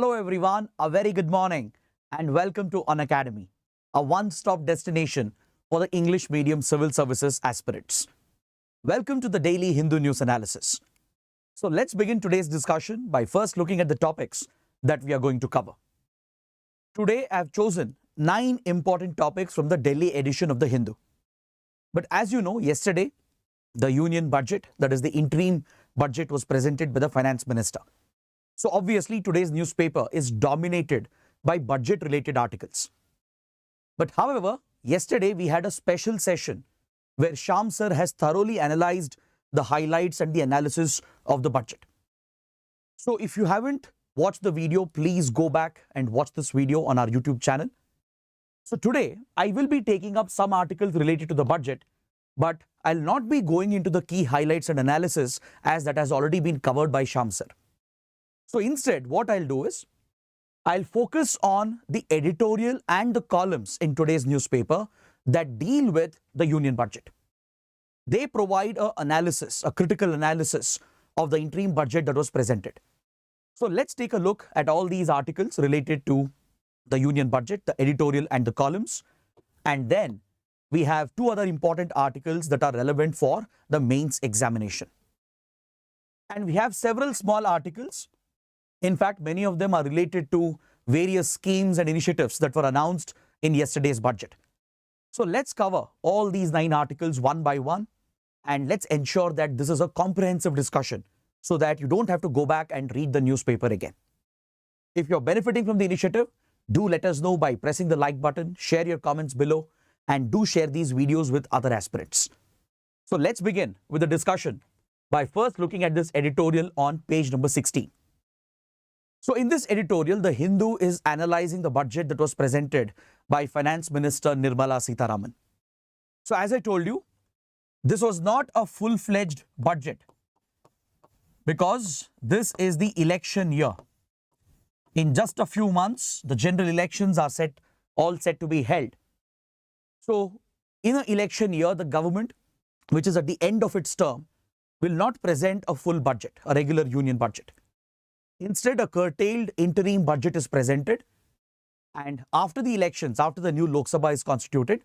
Hello everyone, a very good morning and welcome to Unacademy, a one-stop destination for the English medium civil services aspirants. Welcome to the daily Hindu news analysis. So let's begin today's discussion by first looking at the topics that we are going to cover. Today I have chosen 9 important topics from the Delhi edition of the Hindu. But as you know, yesterday the union budget, that is the interim budget, was presented by the finance minister. So obviously today's newspaper is dominated by budget related articles. But however, yesterday we had a special session where Sarmad Sir has thoroughly analyzed the highlights and the analysis of the budget. So if you haven't watched the video, please go back and watch this video on our YouTube channel. So today I will be taking up some articles related to the budget, but I'll not be going into the key highlights and analysis as that has already been covered by Sarmad Sir. So instead, what I'll do is, I'll focus on the editorial and the columns in today's newspaper that deal with the union budget. They provide an analysis, a critical analysis of the interim budget that was presented. So let's take a look at all these articles related to the union budget, the editorial and the columns. And then we have 2 other important articles that are relevant for the mains examination. And we have several small articles. In fact, many of them are related to various schemes and initiatives that were announced in yesterday's budget. So let's cover all these 9 articles one by one, and let's ensure that this is a comprehensive discussion so that you don't have to go back and read the newspaper again. If you're benefiting from the initiative, do let us know by pressing the like button, share your comments below, and do share these videos with other aspirants. So let's begin with the discussion by first looking at this editorial on page number 16. So in this editorial, the Hindu is analyzing the budget that was presented by Finance Minister Nirmala Sitharaman. So as I told you, this was not a full-fledged budget because this is the election year. In just a few months, the general elections are all set to be held. So in an election year, the government, which is at the end of its term, will not present a full budget, a regular union budget. Instead, a curtailed interim budget is presented, and after the elections, after the new Lok Sabha is constituted,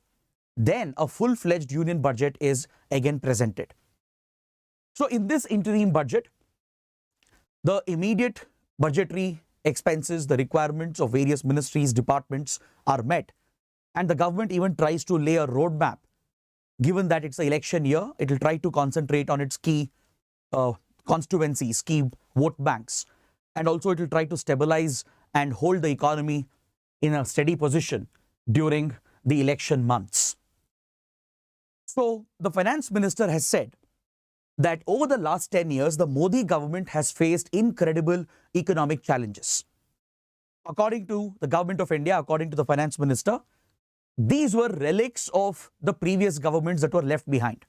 then a full-fledged union budget is again presented. So in this interim budget, the immediate budgetary expenses, the requirements of various ministries, departments are met, and the government even tries to lay a roadmap. Given that it's an election year, it will try to concentrate on its key constituencies, key vote banks. And also it will try to stabilize and hold the economy in a steady position during the election months. So the finance minister has said that over the last 10 years, the Modi government has faced incredible economic challenges. According to the government of India, according to the finance minister, these were relics of the previous governments that were left behind.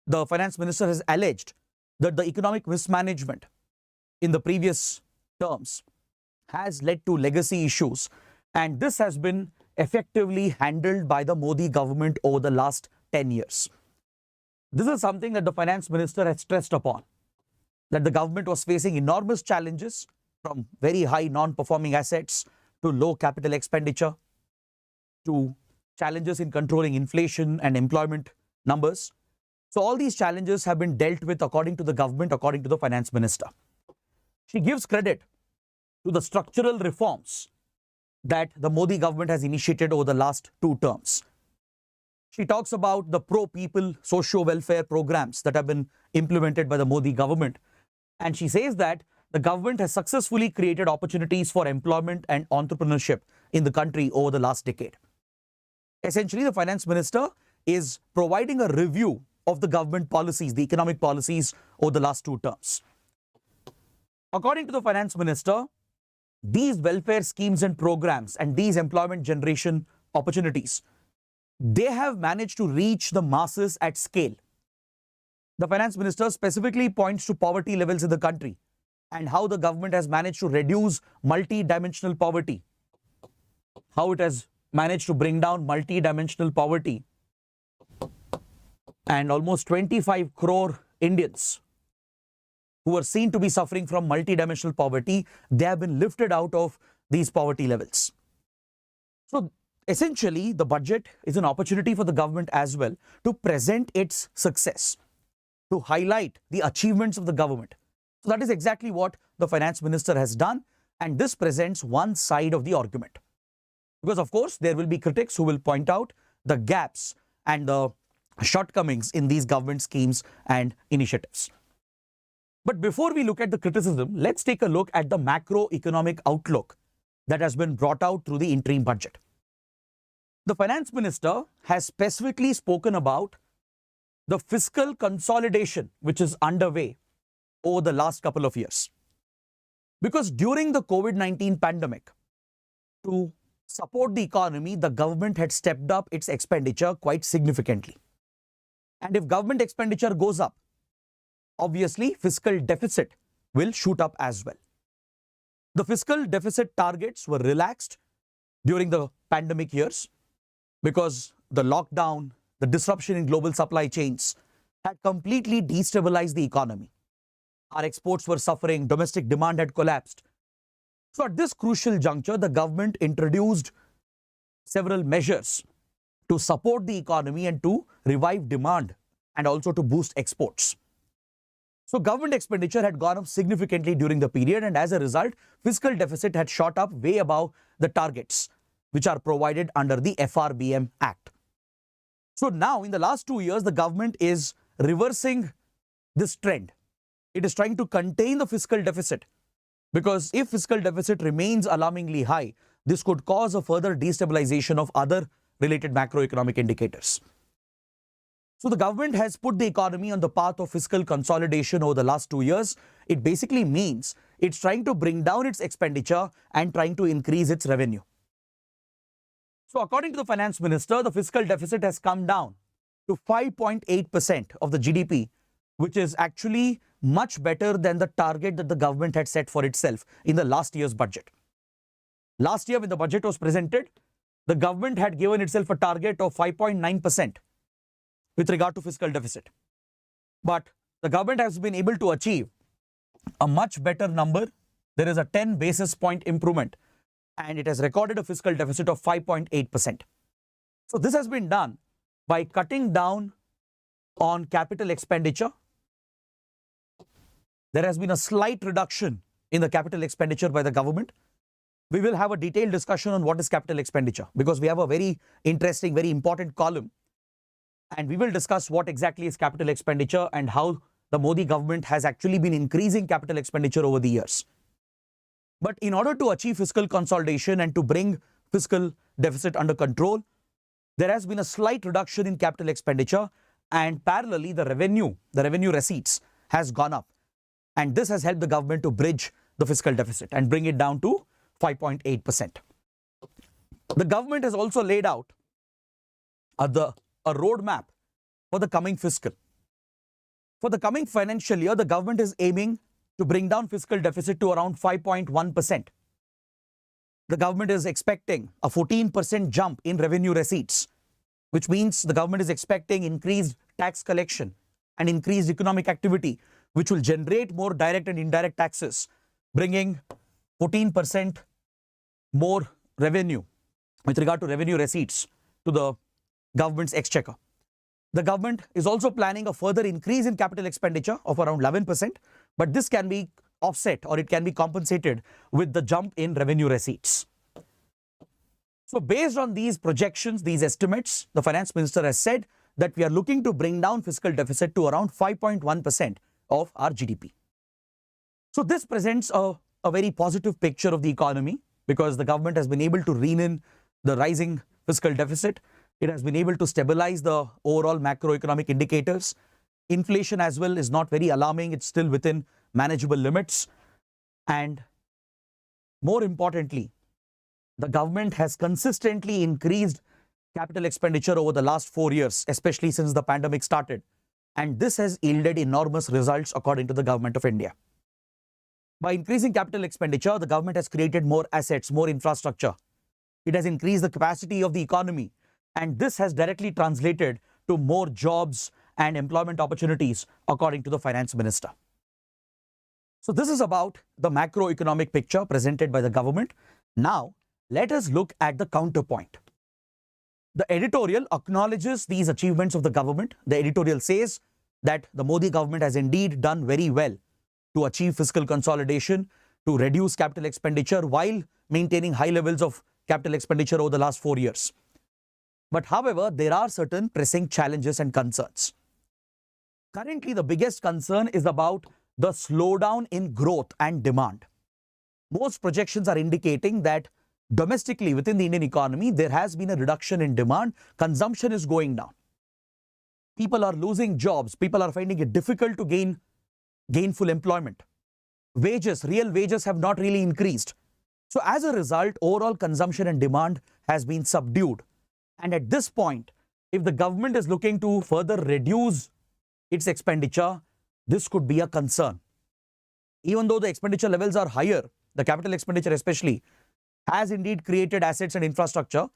The finance minister has alleged that the economic mismanagement in the previous terms has led to legacy issues, and this has been effectively handled by the Modi government over the last 10 years. This is something that the finance minister has stressed upon, that the government was facing enormous challenges from very high non-performing assets to low capital expenditure to challenges in controlling inflation and employment numbers. So all these challenges have been dealt with according to the government, according to the finance minister. She gives credit to the structural reforms that the Modi government has initiated over the last 2 terms. She talks about the pro-people socio-welfare programs that have been implemented by the Modi government. And she says that the government has successfully created opportunities for employment and entrepreneurship in the country over the last decade. Essentially, the finance minister is providing a review of the government policies, the economic policies over the last 2 terms. According to the finance minister, these welfare schemes and programs and these employment generation opportunities, they have managed to reach the masses at scale. The finance minister specifically points to poverty levels in the country and how the government has managed to reduce multi-dimensional poverty, how it has managed to bring down multi-dimensional poverty, and almost 25 crore Indians who were seen to be suffering from multidimensional poverty, they have been lifted out of these poverty levels. So essentially, the budget is an opportunity for the government as well to present its success, to highlight the achievements of the government. So that is exactly what the finance minister has done, and this presents one side of the argument. Because of course, there will be critics who will point out the gaps and the shortcomings in these government schemes and initiatives. But before we look at the criticism, let's take a look at the macroeconomic outlook that has been brought out through the interim budget. The finance minister has specifically spoken about the fiscal consolidation which is underway over the last couple of years. Because during the COVID-19 pandemic, to support the economy, the government had stepped up its expenditure quite significantly. And if government expenditure goes up, obviously fiscal deficit will shoot up as well. The fiscal deficit targets were relaxed during the pandemic years because the lockdown, the disruption in global supply chains had completely destabilized the economy. Our exports were suffering, domestic demand had collapsed. So at this crucial juncture, the government introduced several measures to support the economy and to revive demand and also to boost exports. So government expenditure had gone up significantly during the period, and as a result, fiscal deficit had shot up way above the targets which are provided under the FRBM Act. So now in the last 2 years, the government is reversing this trend. It is trying to contain the fiscal deficit, because if fiscal deficit remains alarmingly high, this could cause a further destabilization of other related macroeconomic indicators. So the government has put the economy on the path of fiscal consolidation over the last 2 years. It basically means it's trying to bring down its expenditure and trying to increase its revenue. So according to the finance minister, the fiscal deficit has come down to 5.8% of the GDP, which is actually much better than the target that the government had set for itself in the last year's budget. Last year, when the budget was presented, the government had given itself a target of 5.9% with regard to fiscal deficit. But the government has been able to achieve a much better number. There is a 10 basis point improvement, and it has recorded a fiscal deficit of 5.8%. So this has been done by cutting down on capital expenditure. There has been a slight reduction in the capital expenditure by the government. We will have a detailed discussion on what is capital expenditure, because we have a very interesting, very important column, and we will discuss what exactly is capital expenditure and how the Modi government has actually been increasing capital expenditure over the years. But in order to achieve fiscal consolidation and to bring fiscal deficit under control, there has been a slight reduction in capital expenditure, and parallelly the revenue receipts has gone up. And this has helped the government to bridge the fiscal deficit and bring it down to 5.8%. The government has also laid out a roadmap for the coming fiscal. For the coming financial year, the government is aiming to bring down fiscal deficit to around 5.1%. The government is expecting a 14% jump in revenue receipts, which means the government is expecting increased tax collection and increased economic activity, which will generate more direct and indirect taxes, bringing 14% more revenue with regard to revenue receipts to the government's exchequer. The government is also planning a further increase in capital expenditure of around 11%, but this can be offset, or it can be compensated with the jump in revenue receipts. So based on these projections, these estimates, the finance minister has said that we are looking to bring down fiscal deficit to around 5.1% of our GDP. So this presents a very positive picture of the economy, because the government has been able to rein in the rising fiscal deficit. It has been able to stabilize the overall macroeconomic indicators. Inflation as well is not very alarming. It's still within manageable limits. And more importantly, the government has consistently increased capital expenditure over the last 4 years, especially since the pandemic started. And this has yielded enormous results according to the government of India. By increasing capital expenditure, the government has created more assets, more infrastructure. It has increased the capacity of the economy, and this has directly translated to more jobs and employment opportunities according to the finance minister. So this is about the macroeconomic picture presented by the government. Now, let us look at the counterpoint. The editorial acknowledges these achievements of the government. The editorial says that the Modi government has indeed done very well to achieve fiscal consolidation, to reduce capital expenditure while maintaining high levels of capital expenditure over the last 4 years. But however, there are certain pressing challenges and concerns. Currently, the biggest concern is about the slowdown in growth and demand. Most projections are indicating that domestically within the Indian economy, there has been a reduction in demand. Consumption is going down. People are losing jobs. People are finding it difficult to gain gainful employment. Wages, real wages have not really increased. So as a result, overall consumption and demand has been subdued. And at this point, if the government is looking to further reduce its expenditure, this could be a concern. Even though the expenditure levels are higher, the capital expenditure especially has indeed created assets and infrastructure,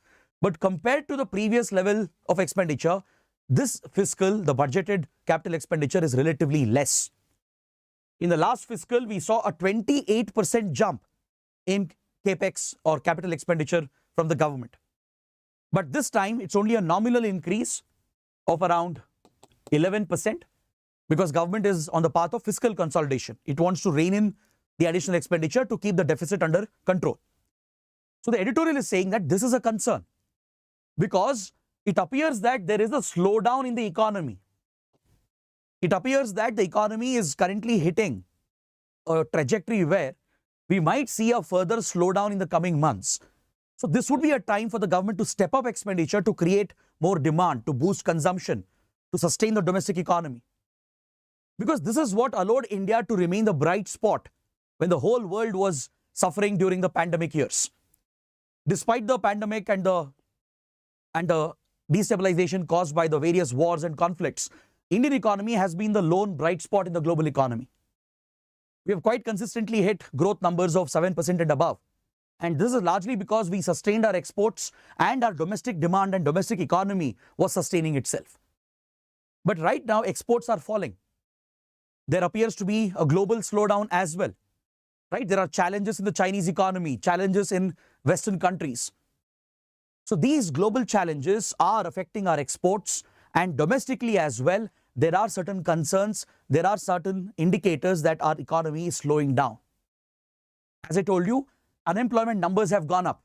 but compared to the previous level of expenditure, this fiscal, the budgeted capital expenditure is relatively less. In the last fiscal, we saw a 28% jump in capex or capital expenditure from the government. But this time, it's only a nominal increase of around 11% because government is on the path of fiscal consolidation. It wants to rein in the additional expenditure to keep the deficit under control. So the editorial is saying that this is a concern because it appears that there is a slowdown in the economy. It appears that the economy is currently hitting a trajectory where we might see a further slowdown in the coming months. So this would be a time for the government to step up expenditure to create more demand, to boost consumption, to sustain the domestic economy. Because this is what allowed India to remain the bright spot when the whole world was suffering during the pandemic years. Despite the pandemic and the destabilization caused by the various wars and conflicts, Indian economy has been the lone bright spot in the global economy. We have quite consistently hit growth numbers of 7% and above. And this is largely because we sustained our exports and our domestic demand and domestic economy was sustaining itself. But right now, exports are falling. There appears to be a global slowdown as well. Right? There are challenges in the Chinese economy, challenges in Western countries. So these global challenges are affecting our exports, and domestically as well, there are certain concerns, there are certain indicators that our economy is slowing down. As I told you, unemployment numbers have gone up.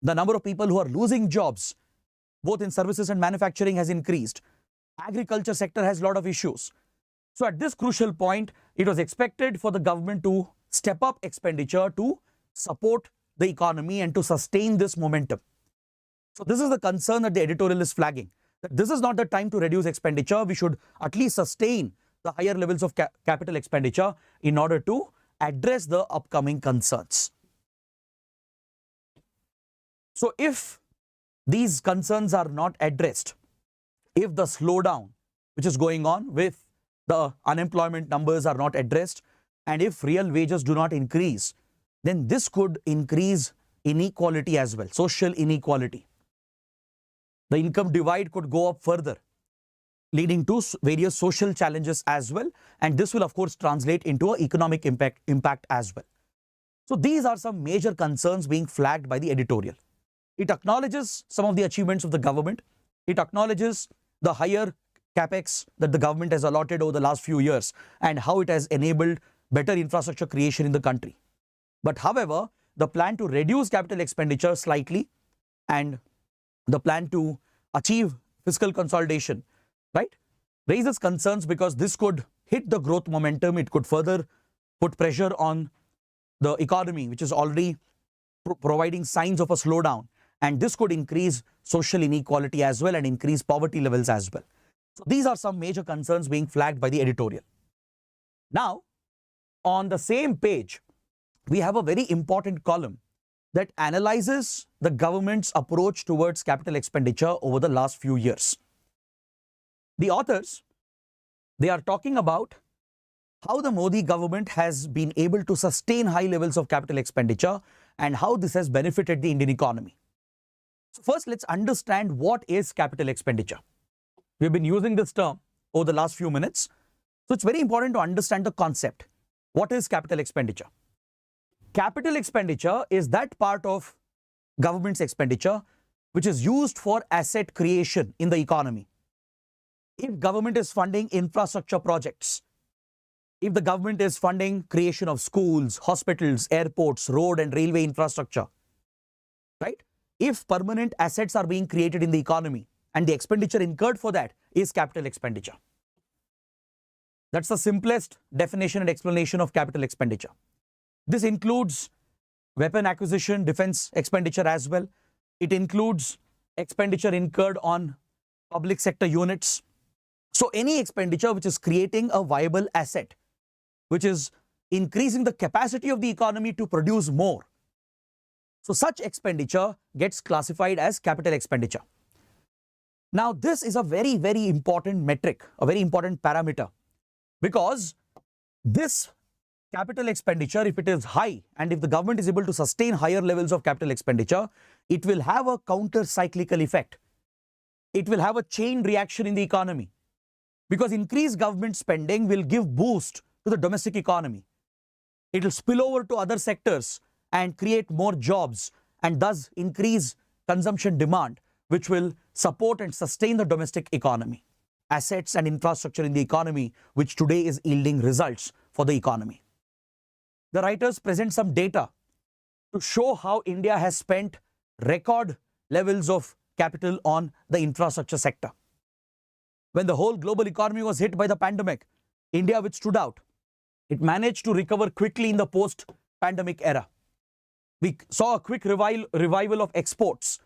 The number of people who are losing jobs, both in services and manufacturing, has increased. Agriculture sector has a lot of issues. So at this crucial point, it was expected for the government to step up expenditure to support the economy and to sustain this momentum. So this is the concern that the editorial is flagging. That this is not the time to reduce expenditure. We should at least sustain the higher levels of capital expenditure in order to address the upcoming concerns. So if these concerns are not addressed, if the slowdown which is going on with the unemployment numbers are not addressed, and if real wages do not increase, then this could increase inequality as well, social inequality. The income divide could go up further, leading to various social challenges as well. And this will, of course, translate into an economic impact as well. So these are some major concerns being flagged by the editorial. It acknowledges some of the achievements of the government. It acknowledges the higher capex that the government has allotted over the last few years and how it has enabled better infrastructure creation in the country. But however, the plan to reduce capital expenditure slightly and the plan to achieve fiscal consolidation, right, raises concerns because this could hit the growth momentum. It could further put pressure on the economy, which is already providing signs of a slowdown. And this could increase social inequality as well and increase poverty levels as well. So these are some major concerns being flagged by the editorial. Now, on the same page, we have a very important column that analyzes the government's approach towards capital expenditure over the last few years. The authors, they are talking about how the Modi government has been able to sustain high levels of capital expenditure and how this has benefited the Indian economy. So first, let's understand what is capital expenditure. We've been using this term over the last few minutes. So it's very important to understand the concept. What is capital expenditure? Capital expenditure is that part of government's expenditure which is used for asset creation in the economy. If government is funding infrastructure projects, if the government is funding creation of schools, hospitals, airports, road and railway infrastructure, right? If permanent assets are being created in the economy and the expenditure incurred for that is capital expenditure. That's the simplest definition and explanation of capital expenditure. This includes weapon acquisition, defense expenditure as well. It includes expenditure incurred on public sector units. So any expenditure which is creating a viable asset, which is increasing the capacity of the economy to produce more. So such expenditure gets classified as capital expenditure. Now this is a very, very important metric, a very important parameter, because this capital expenditure, if it is high and if the government is able to sustain higher levels of capital expenditure, it will have a counter-cyclical effect. It will have a chain reaction in the economy, because increased government spending will give boost to the domestic economy. It will spill over to other sectors and create more jobs and thus increase consumption demand, which will support and sustain the domestic economy. Assets and infrastructure in the economy, which today is yielding results for the economy. The writers present some data to show how India has spent record levels of capital on the infrastructure sector. When the whole global economy was hit by the pandemic, India withstood out. It managed to recover quickly in the post-pandemic era. We saw a quick revival of exports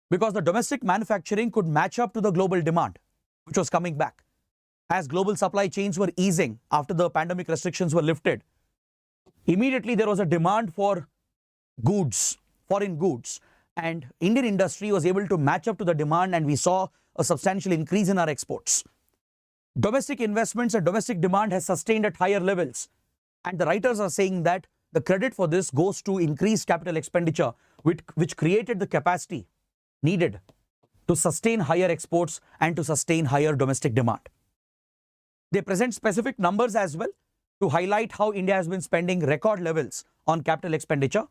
because the domestic manufacturing could match up to the global demand, which was coming back. As global supply chains were easing after the pandemic restrictions were lifted, immediately there was a demand for goods, foreign goods, and Indian industry was able to match up to the demand, and we saw a substantial increase in our exports. Domestic investments and domestic demand has sustained at higher levels, and the writers are saying that the credit for this goes to increased capital expenditure, which created the capacity needed to sustain higher exports and to sustain higher domestic demand. They present specific numbers as well to highlight how India has been spending record levels on capital expenditure.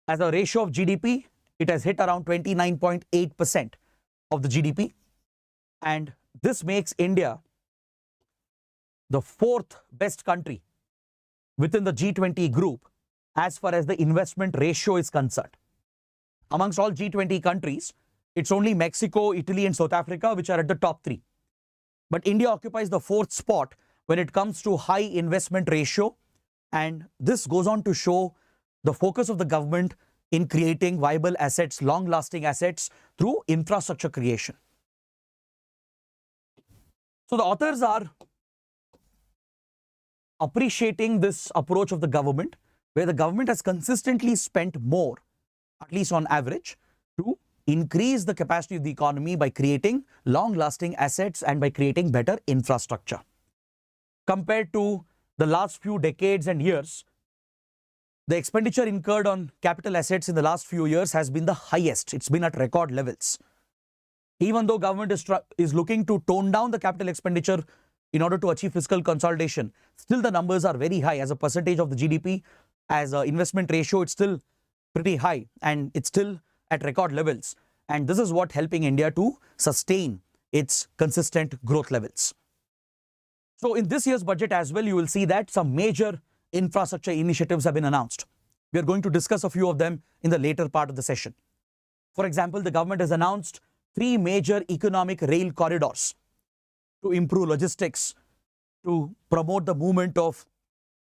As a ratio of GDP, it has hit around 29.8% of the GDP, and this makes India the fourth best country within the G20 group as far as the investment ratio is concerned. Amongst all G20 countries, it's only Mexico, Italy and South Africa which are at the top three. But India occupies the fourth spot when it comes to high investment ratio, and this goes on to show the focus of the government in creating viable assets, long-lasting assets through infrastructure creation. So the authors are appreciating this approach of the government, where the government has consistently spent more, at least on average, to increase the capacity of the economy by creating long-lasting assets and by creating better infrastructure. Compared to the last few decades and years, the expenditure incurred on capital assets in the last few years has been the highest. It's been at record levels. Even though government is looking to tone down the capital expenditure in order to achieve fiscal consolidation, still the numbers are very high as a percentage of the GDP. As an investment ratio, it's still pretty high and it's still at record levels. And this is what helping India to sustain its consistent growth levels. So in this year's budget as well, you will see that some major infrastructure initiatives have been announced. We are going to discuss a few of them in the later part of the session. For example, the government has announced 3 major economic rail corridors to improve logistics, to promote the movement of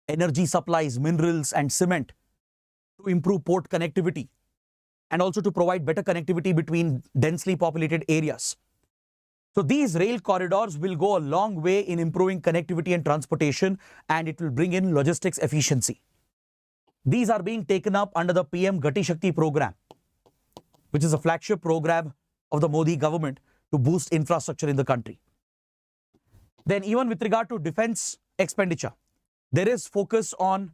energy supplies, minerals and cement, to improve port connectivity, and also to provide better connectivity between densely populated areas. So these rail corridors will go a long way in improving connectivity and transportation, and it will bring in logistics efficiency. These are being taken up under the PM Gati Shakti program, which is a flagship program of the Modi government to boost infrastructure in the country. Then even with regard to defense expenditure, there is focus on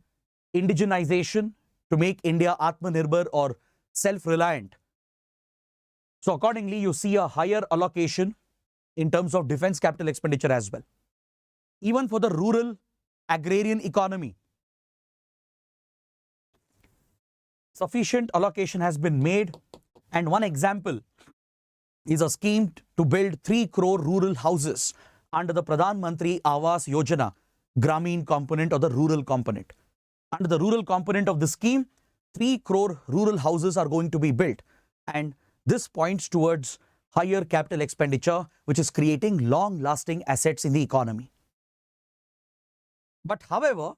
indigenization to make India Atmanirbhar or self-reliant. So accordingly, you see a higher allocation in terms of defense capital expenditure as well. Even for the rural agrarian economy, sufficient allocation has been made, and one example is a scheme to build 3 crore rural houses under the Pradhan Mantri Awas Yojana Grameen component or the rural component. Under the rural component of the scheme, 3 crore rural houses are going to be built, and this points towards higher capital expenditure, which is creating long-lasting assets in the economy. But however,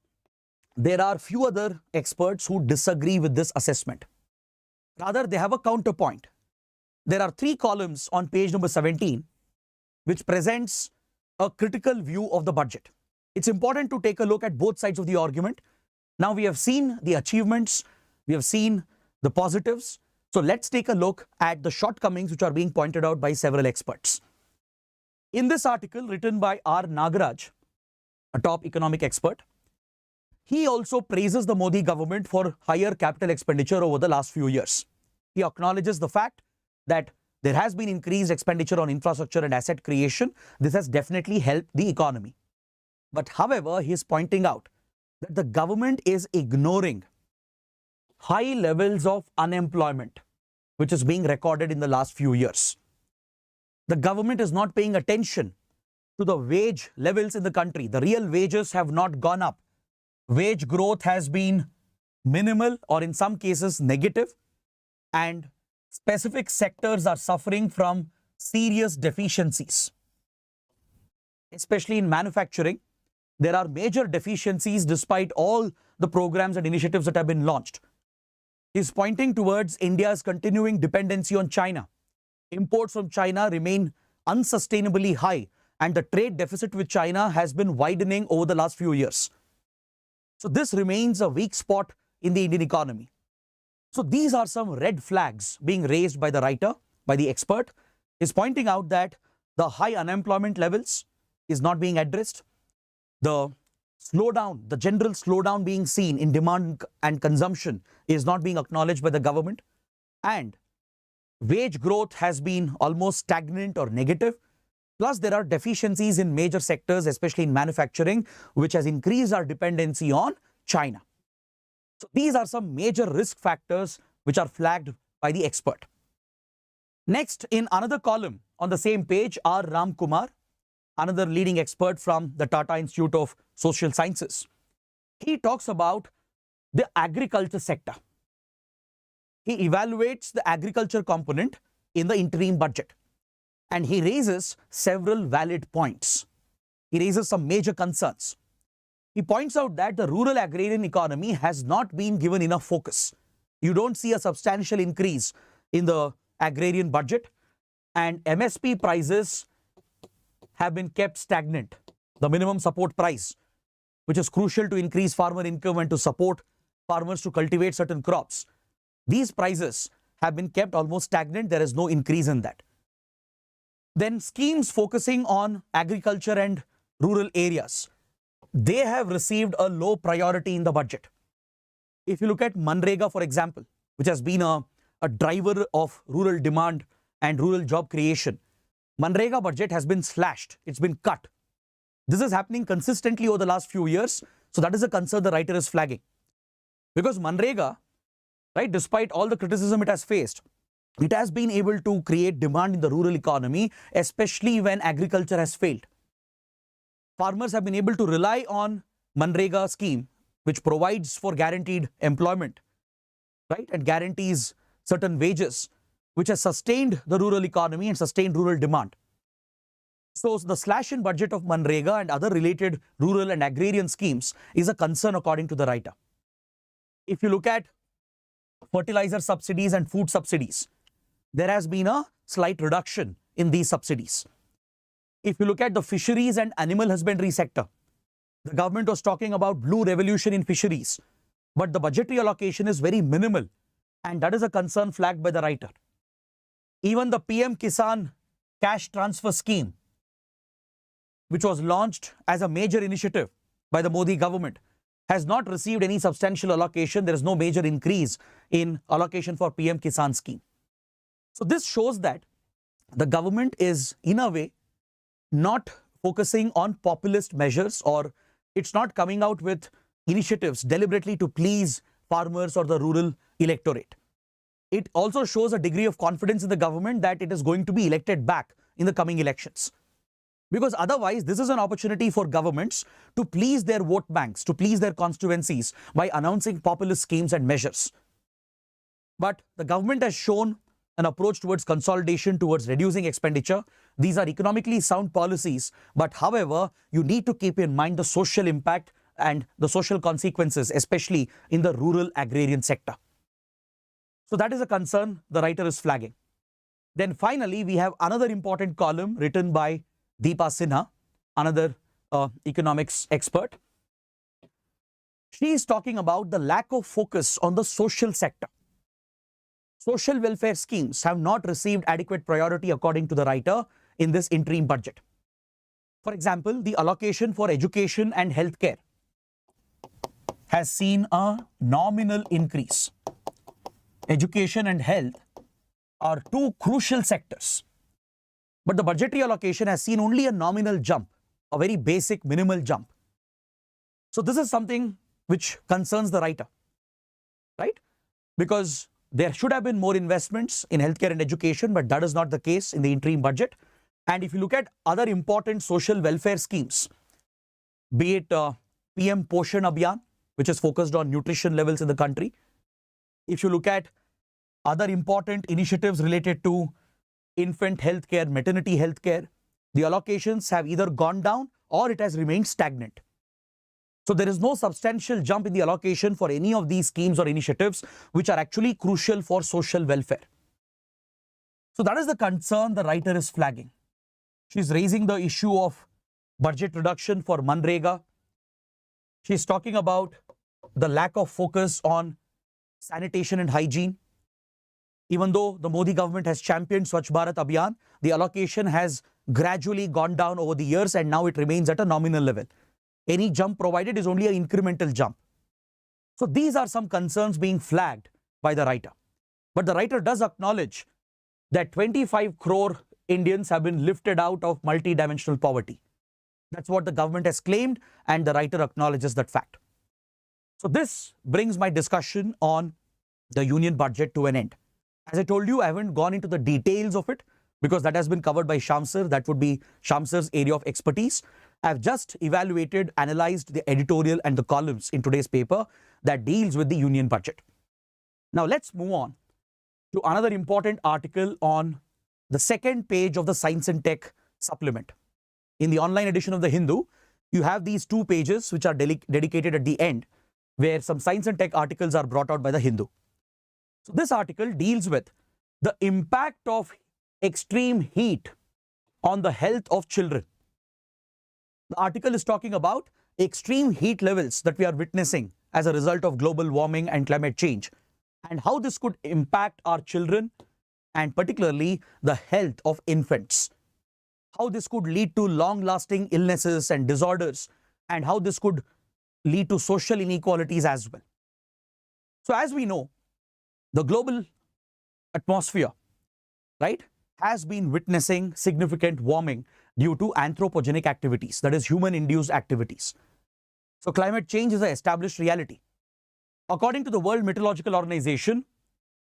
there are few other experts who disagree with this assessment. Rather, they have a counterpoint. There are 3 columns on page number 17, which presents a critical view of the budget. It's important to take a look at both sides of the argument. Now we have seen the achievements, we have seen the positives. So let's take a look at the shortcomings which are being pointed out by several experts. In this article written by R. Nagaraj, a top economic expert, he also praises the Modi government for higher capital expenditure over the last few years. He acknowledges the fact that there has been increased expenditure on infrastructure and asset creation. This has definitely helped the economy. But however, he is pointing out that the government is ignoring high levels of unemployment, which is being recorded in the last few years. The government is not paying attention to the wage levels in the country. The real wages have not gone up. Wage growth has been minimal or in some cases negative, and specific sectors are suffering from serious deficiencies. Especially in manufacturing, there are major deficiencies despite all the programs and initiatives that have been launched. Is pointing towards India's continuing dependency on China. Imports from China remain unsustainably high, and the trade deficit with China has been widening over the last few years. So this remains a weak spot in the Indian economy. So these are some red flags being raised by the writer, by the expert, is pointing out that the high unemployment levels is not being addressed. The slowdown, the general slowdown being seen in demand and consumption is not being acknowledged by the government, and wage growth has been almost stagnant or negative. Plus, there are deficiencies in major sectors, especially in manufacturing, which has increased our dependency on China. So these are some major risk factors which are flagged by the expert. Next, in another column on the same page, R. Ram Kumar, another leading expert from the Tata Institute of Social Sciences, he talks about the agriculture sector. He evaluates the agriculture component in the interim budget, and he raises several valid points. He raises some major concerns. He points out that the rural agrarian economy has not been given enough focus. You don't see a substantial increase in the agrarian budget, and MSP prices have been kept stagnant. The minimum support price, which is crucial to increase farmer income and to support farmers to cultivate certain crops, these prices have been kept almost stagnant. There is no increase in that. Then schemes focusing on agriculture and rural areas, they have received a low priority in the budget. If you look at Manrega, for example, which has been a driver of rural demand and rural job creation, Manrega budget has been slashed. It's been cut. This is happening consistently over the last few years. So that is a concern the writer is flagging. Because Manrega, right, despite all the criticism it has faced, it has been able to create demand in the rural economy, especially when agriculture has failed. Farmers have been able to rely on Manrega scheme, which provides for guaranteed employment, right, and guarantees certain wages, which has sustained the rural economy and sustained rural demand. So the slash in budget of Manrega and other related rural and agrarian schemes is a concern according to the writer. If you look at fertilizer subsidies and food subsidies, there has been a slight reduction in these subsidies. If you look at the fisheries and animal husbandry sector, the government was talking about blue revolution in fisheries, but the budgetary allocation is very minimal, and that is a concern flagged by the writer. Even the PM Kisan cash transfer scheme, which was launched as a major initiative by the Modi government, has not received any substantial allocation. There is no major increase in allocation for PM Kisan scheme. So this shows that the government is, in a way, not focusing on populist measures, or it's not coming out with initiatives deliberately to please farmers or the rural electorate. It also shows a degree of confidence in the government that it is going to be elected back in the coming elections. Because otherwise, this is an opportunity for governments to please their vote banks, to please their constituencies by announcing populist schemes and measures. But the government has shown an approach towards consolidation, towards reducing expenditure. These are economically sound policies, but however, you need to keep in mind the social impact and the social consequences, especially in the rural agrarian sector. So that is a concern the writer is flagging. Then finally, we have another important column written by Deepa Sinha, another economics expert. She is talking about the lack of focus on the social sector. Social welfare schemes have not received adequate priority according to the writer in this interim budget. For example, the allocation for education and healthcare has seen a nominal increase. Education and health are two crucial sectors, but the budgetary allocation has seen only a nominal jump, a very basic minimal jump. So this is something which concerns the writer, right? Because there should have been more investments in healthcare and education, but that is not the case in the interim budget. And if you look at other important social welfare schemes, be it PM Poshan Abhiyan, which is focused on nutrition levels in the country. If you look at other important initiatives related to infant healthcare, maternity healthcare, the allocations have either gone down or it has remained stagnant. So there is no substantial jump in the allocation for any of these schemes or initiatives which are actually crucial for social welfare. So that is the concern the writer is flagging. She is raising the issue of budget reduction for Manrega. She is talking about the lack of focus on sanitation and hygiene. Even though the Modi government has championed Swachh Bharat Abhiyan, the allocation has gradually gone down over the years and now it remains at a nominal level. Any jump provided is only an incremental jump. So these are some concerns being flagged by the writer. But the writer does acknowledge that 25 crore Indians have been lifted out of multidimensional poverty. That's what the government has claimed, and the writer acknowledges that fact. So this brings my discussion on the union budget to an end. As I told you, I haven't gone into the details of it because that has been covered by Shyam Sir. That would be Shyam Sir's area of expertise. I've just evaluated, analyzed the editorial and the columns in today's paper that deals with the union budget. Now let's move on to another important article on the second page of the Science and Tech supplement. In the online edition of the Hindu, you have these two pages which are dedicated at the end, where some science and tech articles are brought out by the Hindu. So this article deals with the impact of extreme heat on the health of children. The article is talking about extreme heat levels that we are witnessing as a result of global warming and climate change, and how this could impact our children and particularly the health of infants. How this could lead to long-lasting illnesses and disorders, and how this could lead to social inequalities as well. So as we know, the global atmosphere, right, has been witnessing significant warming due to anthropogenic activities, that is human-induced activities. So climate change is an established reality. According to the World Meteorological Organization,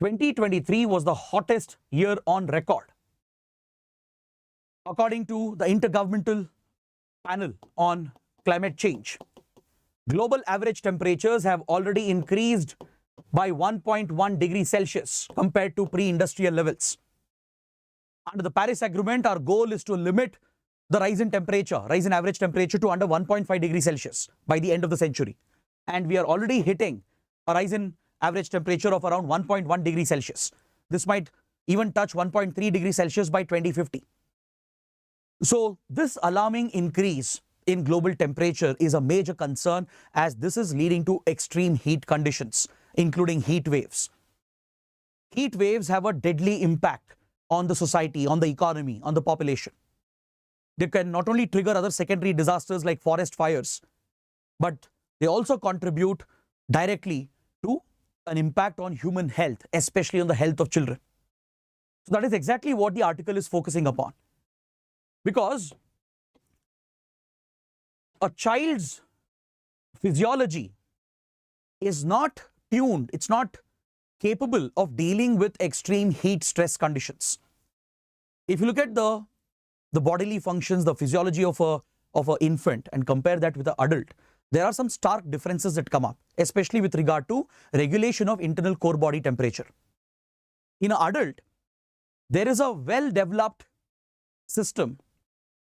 2023 was the hottest year on record. According to the Intergovernmental Panel on Climate Change, global average temperatures have already increased by 1.1 degrees Celsius compared to pre-industrial levels. Under the Paris Agreement, our goal is to limit the rise in average temperature to under 1.5 degrees Celsius by the end of the century. And we are already hitting a rise in average temperature of around 1.1 degrees Celsius. This might even touch 1.3 degrees Celsius by 2050. So this alarming increase in global temperature is a major concern, as this is leading to extreme heat conditions, including heat waves. Heat waves have a deadly impact on the society, on the economy, on the population. They can not only trigger other secondary disasters like forest fires, but they also contribute directly to an impact on human health, especially on the health of children. So that is exactly what the article is focusing upon. Because a child's physiology is not tuned, it's not capable of dealing with extreme heat stress conditions. If you look at the bodily functions, the physiology of an infant and compare that with an adult, there are some stark differences that come up, especially with regard to regulation of internal core body temperature. In an adult, there is a well-developed system,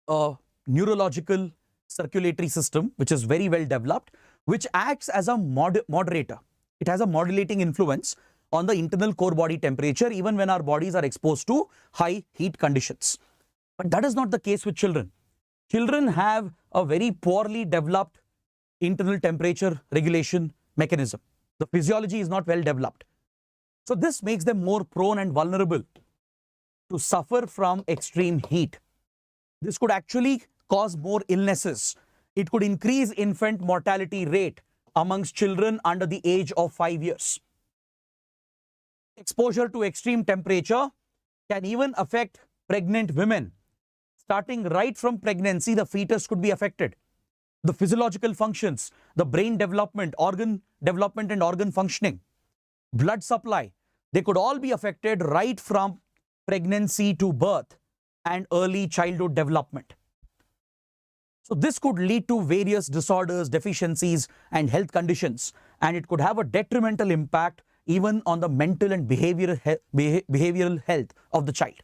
a neurological circulatory system, which is very well developed, which acts as a moderator. It has a modulating influence on the internal core body temperature, even when our bodies are exposed to high heat conditions. But that is not the case with children. Children have a very poorly developed internal temperature regulation mechanism. The physiology is not well developed. So this makes them more prone and vulnerable to suffer from extreme heat. This could actually cause more illnesses. It could increase infant mortality rate amongst children under the age of 5 years. Exposure to extreme temperature can even affect pregnant women. Starting right from pregnancy, the fetus could be affected. The physiological functions, the brain development, organ development and organ functioning, blood supply, they could all be affected right from pregnancy to birth and early childhood development. So this could lead to various disorders, deficiencies and health conditions, and it could have a detrimental impact even on the mental and behavioral health of the child.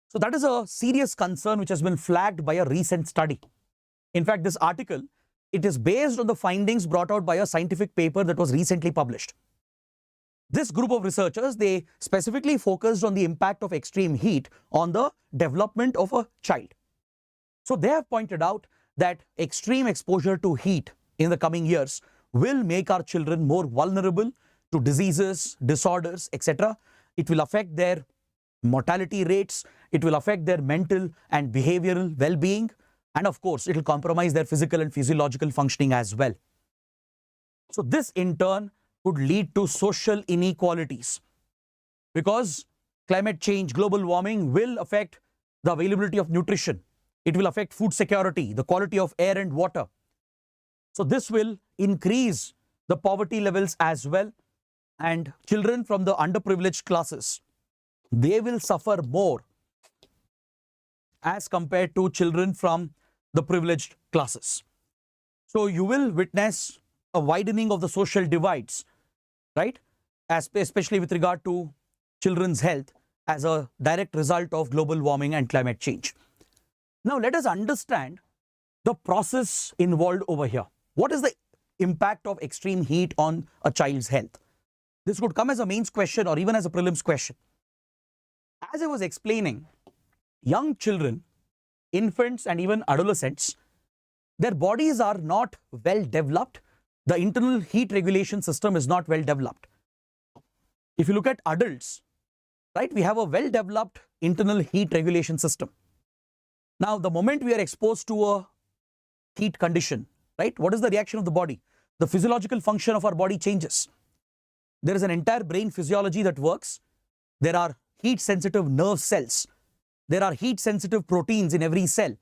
So that is a serious concern which has been flagged by a recent study. In fact, this article, it is based on the findings brought out by a scientific paper that was recently published. This group of researchers, they specifically focused on the impact of extreme heat on the development of a child. So they have pointed out that extreme exposure to heat in the coming years will make our children more vulnerable to diseases, disorders, etc. It will affect their mortality rates, it will affect their mental and behavioral well-being, and of course, it will compromise their physical and physiological functioning as well. So this in turn could lead to social inequalities, because climate change, global warming will affect the availability of nutrition. It will affect food security, the quality of air and water. So this will increase the poverty levels as well, and children from the underprivileged classes, they will suffer more as compared to children from the privileged classes. So you will witness a widening of the social divides, right? Especially with regard to children's health as a direct result of global warming and climate change. Now let us understand the process involved over here. What is the impact of extreme heat on a child's health? This could come as a mains question or even as a prelims question. As I was explaining, young children, infants and even adolescents, their bodies are not well developed. The internal heat regulation system is not well developed. If you look at adults, right, we have a well developed internal heat regulation system. Now, the moment we are exposed to a heat condition, right, what is the reaction of the body? The physiological function of our body changes. There is an entire brain physiology that works. There are heat sensitive nerve cells. There are heat sensitive proteins in every cell,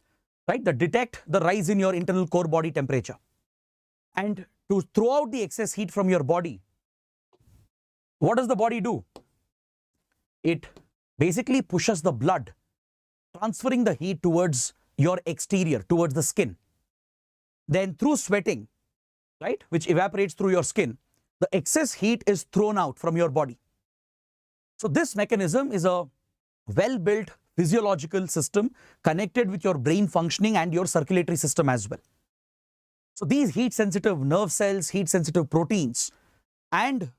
right, that detect the rise in your internal core body temperature. And to throw out the excess heat from your body, what does the body do? It basically pushes the blood, transferring the heat towards your exterior, towards the skin. Then through sweating, right, which evaporates through your skin, the excess heat is thrown out from your body. So this mechanism is a well-built physiological system connected with your brain functioning and your circulatory system as well. So these heat-sensitive nerve cells, heat-sensitive proteins, and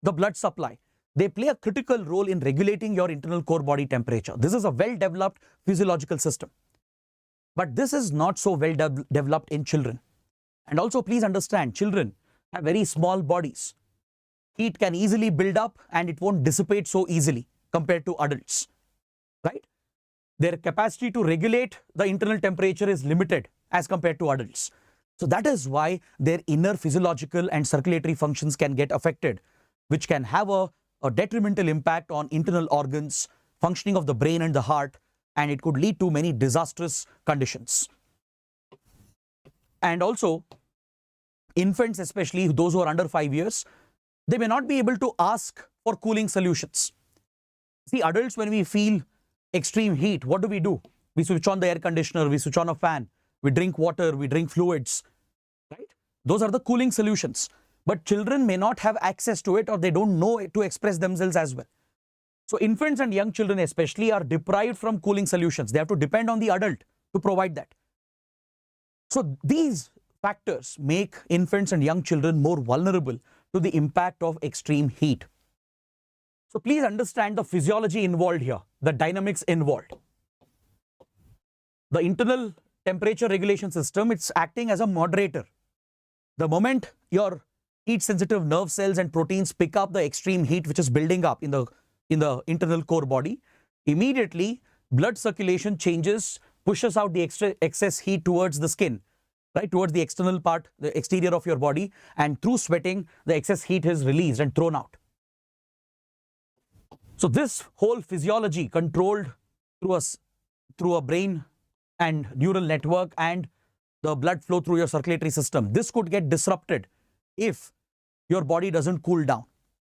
the blood supply, they play a critical role in regulating your internal core body temperature. This is a well-developed physiological system. But this is not so well developed in children. And also please understand, children have very small bodies. Heat can easily build up and it won't dissipate so easily compared to adults, right? Their capacity to regulate the internal temperature is limited as compared to adults. So that is why their inner physiological and circulatory functions can get affected, which can have a detrimental impact on internal organs, functioning of the brain and the heart, and it could lead to many disastrous conditions. And also, infants, especially those who are under 5 years, they may not be able to ask for cooling solutions. See, adults, when we feel extreme heat, what do? We switch on the air conditioner, we switch on a fan, we drink water, we drink fluids, right? Those are the cooling solutions. But children may not have access to it, or they don't know to express themselves as well. So infants and young children especially are deprived from cooling solutions. They have to depend on the adult to provide that. So these factors make infants and young children more vulnerable to the impact of extreme heat. So please understand the physiology involved here, the dynamics involved. The internal temperature regulation system, it's acting as a moderator. The moment your heat-sensitive nerve cells and proteins pick up the extreme heat which is building up in the internal core body, immediately blood circulation changes, pushes out the excess heat towards the skin, right, towards the external part, the exterior of your body, and through sweating, the excess heat is released and thrown out. So this whole physiology controlled through a brain and neural network and the blood flow through your circulatory system, this could get disrupted if your body doesn't cool down.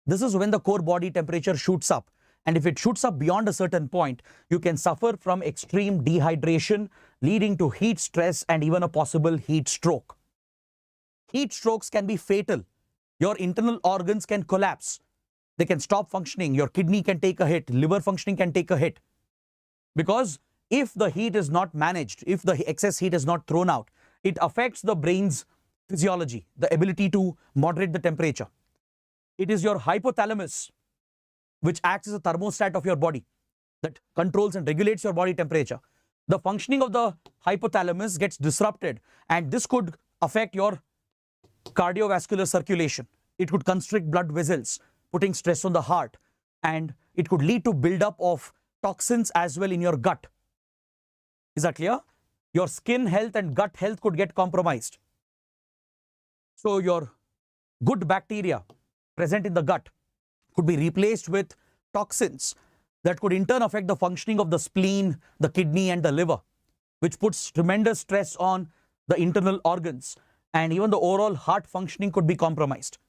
This is when the core body temperature shoots up. And if it shoots up beyond a certain point, you can suffer from extreme dehydration, leading to heat stress and even a possible heat stroke. Heat strokes can be fatal. Your internal organs can collapse. They can stop functioning. Your kidney can take a hit. Liver functioning can take a hit. Because if the heat is not managed, if the excess heat is not thrown out, it affects the brain's physiology, the ability to moderate the temperature. It is your hypothalamus which acts as a thermostat of your body that controls and regulates your body temperature. The functioning of the hypothalamus gets disrupted, and this could affect your cardiovascular circulation. It could constrict blood vessels, putting stress on the heart, and it could lead to buildup of toxins as well in your gut. Is that clear? Your skin health and gut health could get compromised. So your good bacteria present in the gut could be replaced with toxins that could in turn affect the functioning of the spleen, the kidney and the liver, which puts tremendous stress on the internal organs, and even the overall heart functioning could be compromised.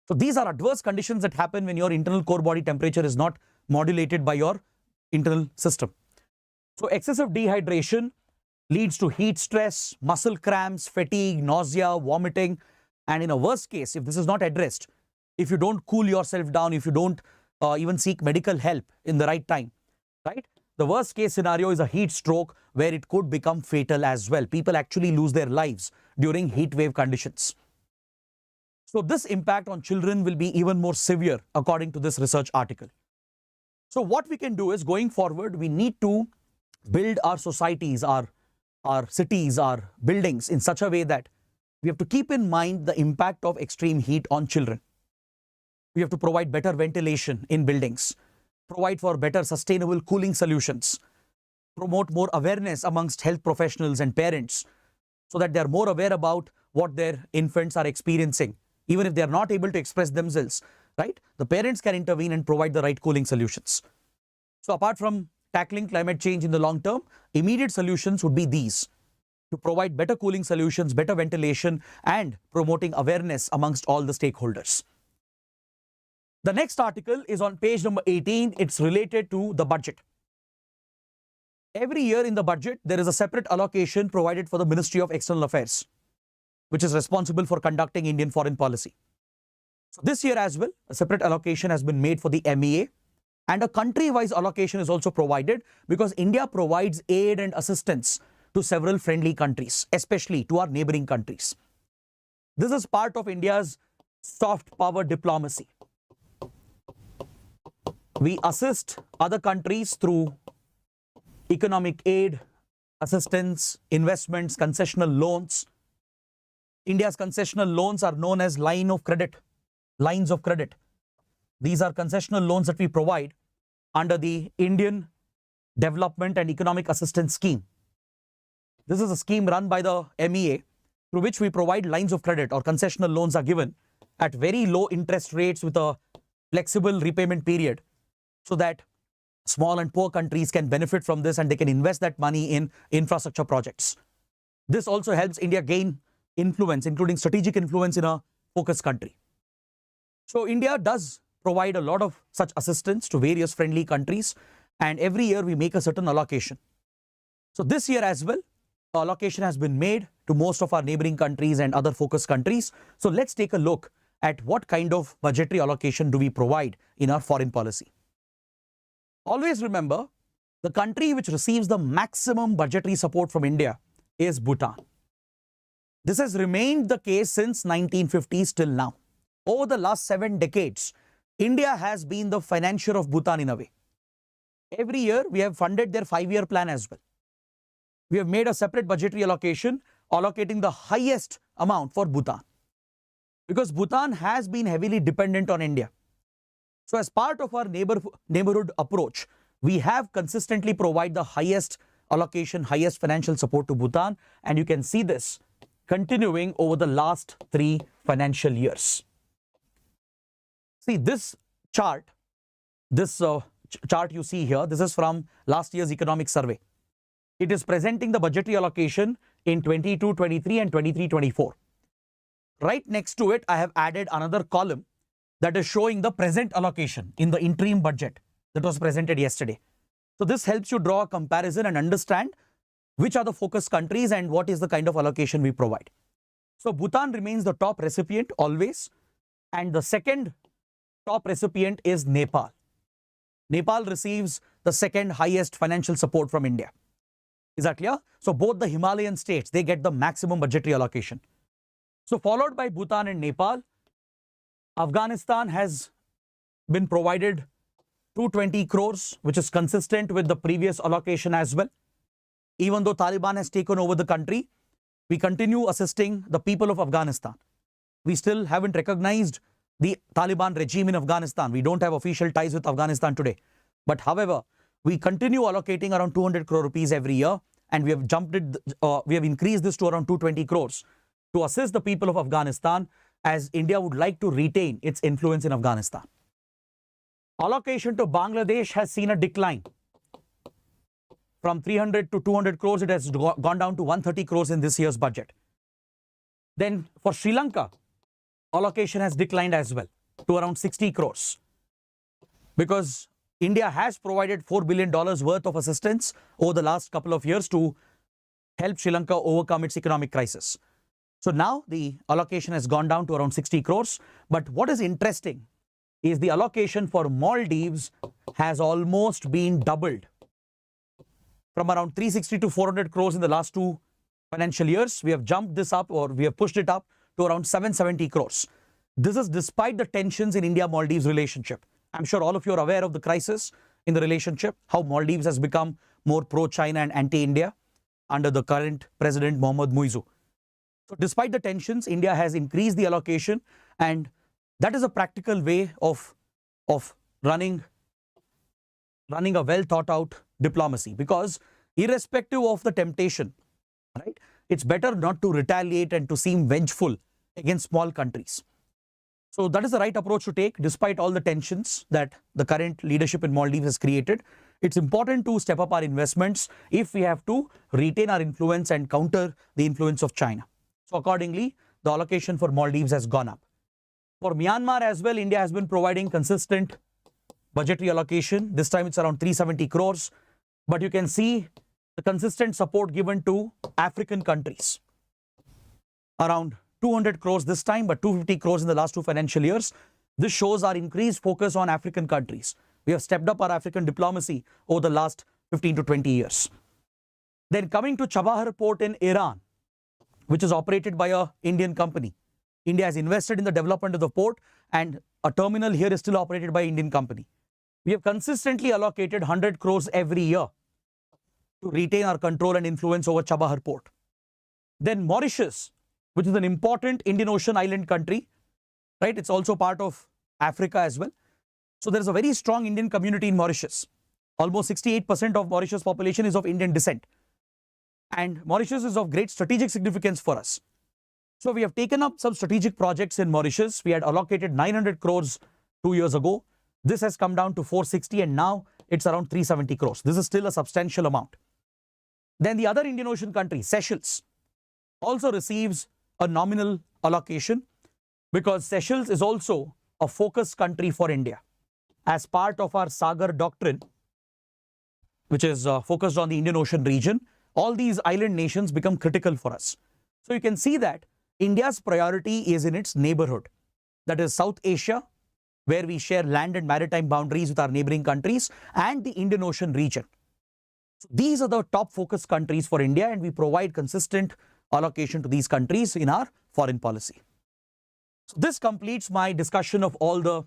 So these are adverse conditions that happen when your internal core body temperature is not modulated by your internal system. So excessive dehydration leads to heat stress, muscle cramps, fatigue, nausea, vomiting, and in a worst case, if this is not addressed, if you don't cool yourself down, if you don't even seek medical help in the right time, right? The worst case scenario is a heat stroke where it could become fatal as well. People actually lose their lives during heat wave conditions. So this impact on children will be even more severe according to this research article. So what we can do is, going forward, we need to build our societies, our cities, our buildings in such a way that we have to keep in mind the impact of extreme heat on children. We have to provide better ventilation in buildings, provide for better sustainable cooling solutions, promote more awareness amongst health professionals and parents so that they are more aware about what their infants are experiencing. Even if they are not able to express themselves, right? The parents can intervene and provide the right cooling solutions. So apart from tackling climate change in the long term, immediate solutions would be these: to provide better cooling solutions, better ventilation, and promoting awareness amongst all the stakeholders. The next article is on page number 18. It's related to the budget. Every year in the budget, there is a separate allocation provided for the Ministry of External Affairs, which is responsible for conducting Indian foreign policy. So this year as well, a separate allocation has been made for the MEA, and a country-wise allocation is also provided because India provides aid and assistance to several friendly countries, especially to our neighboring countries. This is part of India's soft power diplomacy. We assist other countries through economic aid, assistance, investments, concessional loans. India's concessional loans are known as lines of credit. These are concessional loans that we provide under the Indian Development and Economic Assistance Scheme. This is a scheme run by the MEA through which we provide lines of credit, or concessional loans are given at very low interest rates with a flexible repayment period, so that small and poor countries can benefit from this and they can invest that money in infrastructure projects. This also helps India gain influence, including strategic influence in a focus country. So India does provide a lot of such assistance to various friendly countries, and every year we make a certain allocation. So this year as well, allocation has been made to most of our neighboring countries and other focus countries. So let's take a look at what kind of budgetary allocation do we provide in our foreign policy. Always remember, the country which receives the maximum budgetary support from India is Bhutan. This has remained the case since 1950s till now. Over the last 7 decades, India has been the financier of Bhutan in a way. Every year, we have funded their 5-year plan as well. We have made a separate budgetary allocation, allocating the highest amount for Bhutan, because Bhutan has been heavily dependent on India. So as part of our neighborhood approach, we have consistently provided the highest allocation, highest financial support to Bhutan, and you can see this continuing over the last 3 financial years. See this chart, chart you see here, this is from last year's economic survey. It is presenting the budgetary allocation in 22-23 and 23-24. Right next to it, I have added another column that is showing the present allocation in the interim budget that was presented yesterday. So this helps you draw a comparison and understand which are the focus countries and what is the kind of allocation we provide. So Bhutan remains the top recipient always, and the second top recipient is Nepal. Nepal receives the second highest financial support from India. Is that clear? So both the Himalayan states, they get the maximum budgetary allocation. So followed by Bhutan and Nepal, Afghanistan has been provided 220 crores, which is consistent with the previous allocation as well. Even though Taliban has taken over the country, we continue assisting the people of Afghanistan. We still haven't recognized the Taliban regime in Afghanistan. We don't have official ties with Afghanistan today. But however, we continue allocating around 200 crore rupees every year, and we have increased this to around 220 crores to assist the people of Afghanistan, as India would like to retain its influence in Afghanistan. Allocation to Bangladesh has seen a decline. From 300 to 200 crores, it has gone down to 130 crores in this year's budget. Then for Sri Lanka, allocation has declined as well to around 60 crores, because India has provided $4 billion worth of assistance over the last couple of years to help Sri Lanka overcome its economic crisis. So now the allocation has gone down to around 60 crores. But what is interesting is the allocation for Maldives has almost been doubled. From around 360 to 400 crores in the last 2 financial years, we have jumped this up, or we have pushed it up to around 770 crores. This is despite the tensions in India-Maldives relationship. I'm sure all of you are aware of the crisis in the relationship, how Maldives has become more pro-China and anti-India under the current president, Mohammad Muizzu. So despite the tensions, India has increased the allocation, and that is a practical way of running a well thought out diplomacy, because irrespective of the temptation, right, it's better not to retaliate and to seem vengeful against small countries. So that is the right approach to take despite all the tensions that the current leadership in Maldives has created. It's important to step up our investments if we have to retain our influence and counter the influence of China. So accordingly, the allocation for Maldives has gone up. For Myanmar as well, India has been providing consistent budgetary allocation. This time it's around 370 crores. But you can see the consistent support given to African countries. Around 200 crores this time, but 250 crores in the last 2 financial years. This shows our increased focus on African countries. We have stepped up our African diplomacy over the last 15 to 20 years. Then coming to Chabahar port in Iran, which is operated by an Indian company. India has invested in the development of the port, and a terminal here is still operated by an Indian company. We have consistently allocated 100 crores every year to retain our control and influence over Chabahar port. Then Mauritius, which is an important Indian Ocean island country, right? It's also part of Africa as well. So there is a very strong Indian community in Mauritius. Almost 68% of Mauritius population is of Indian descent. And Mauritius is of great strategic significance for us. So we have taken up some strategic projects in Mauritius. We had allocated 900 crores 2 years ago. This has come down to 460, and now it's around 370 crores. This is still a substantial amount. Then the other Indian Ocean country, Seychelles, also receives a nominal allocation, because Seychelles is also a focus country for India. As part of our Sagar doctrine, which is focused on the Indian Ocean region, all these island nations become critical for us. So you can see that India's priority is in its neighborhood. That is South Asia, where we share land and maritime boundaries with our neighboring countries, and the Indian Ocean region. So these are the top focus countries for India, and we provide consistent allocation to these countries in our foreign policy. So this completes my discussion of all the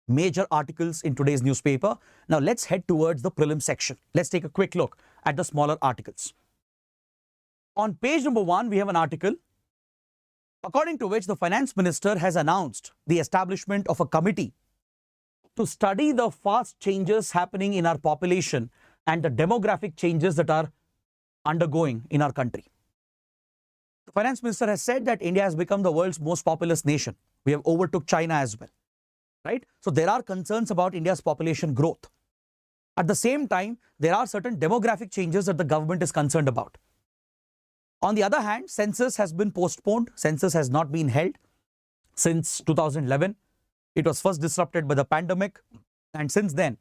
major articles in today's newspaper. Now let's head towards the prelim section. Let's take a quick look at the smaller articles. On page number 1, we have an article according to which the finance minister has announced the establishment of a committee to study the fast changes happening in our population and the demographic changes that are undergoing in our country. The finance minister has said that India has become the world's most populous nation. We have overtook China as well, right? So there are concerns about India's population growth. At the same time, there are certain demographic changes that the government is concerned about. On the other hand, census has been postponed. Census has not been held since 2011. It was first disrupted by the pandemic, and since then,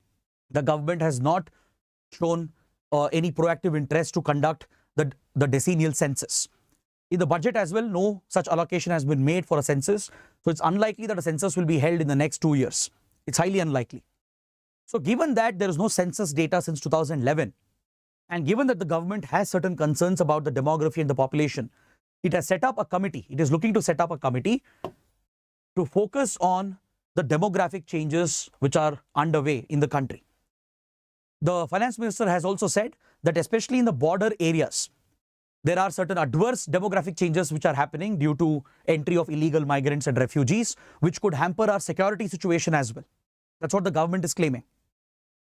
the government has not shown any proactive interest to conduct the decennial census. In the budget as well, no such allocation has been made for a census. So it's unlikely that a census will be held in the next 2 years. It's highly unlikely. So given that there is no census data since 2011, and given that the government has certain concerns about the demography and the population, it has set up a committee. It is looking to set up a committee to focus on the demographic changes which are underway in the country. The finance minister has also said that especially in the border areas, there are certain adverse demographic changes which are happening due to entry of illegal migrants and refugees, which could hamper our security situation as well. That's what the government is claiming.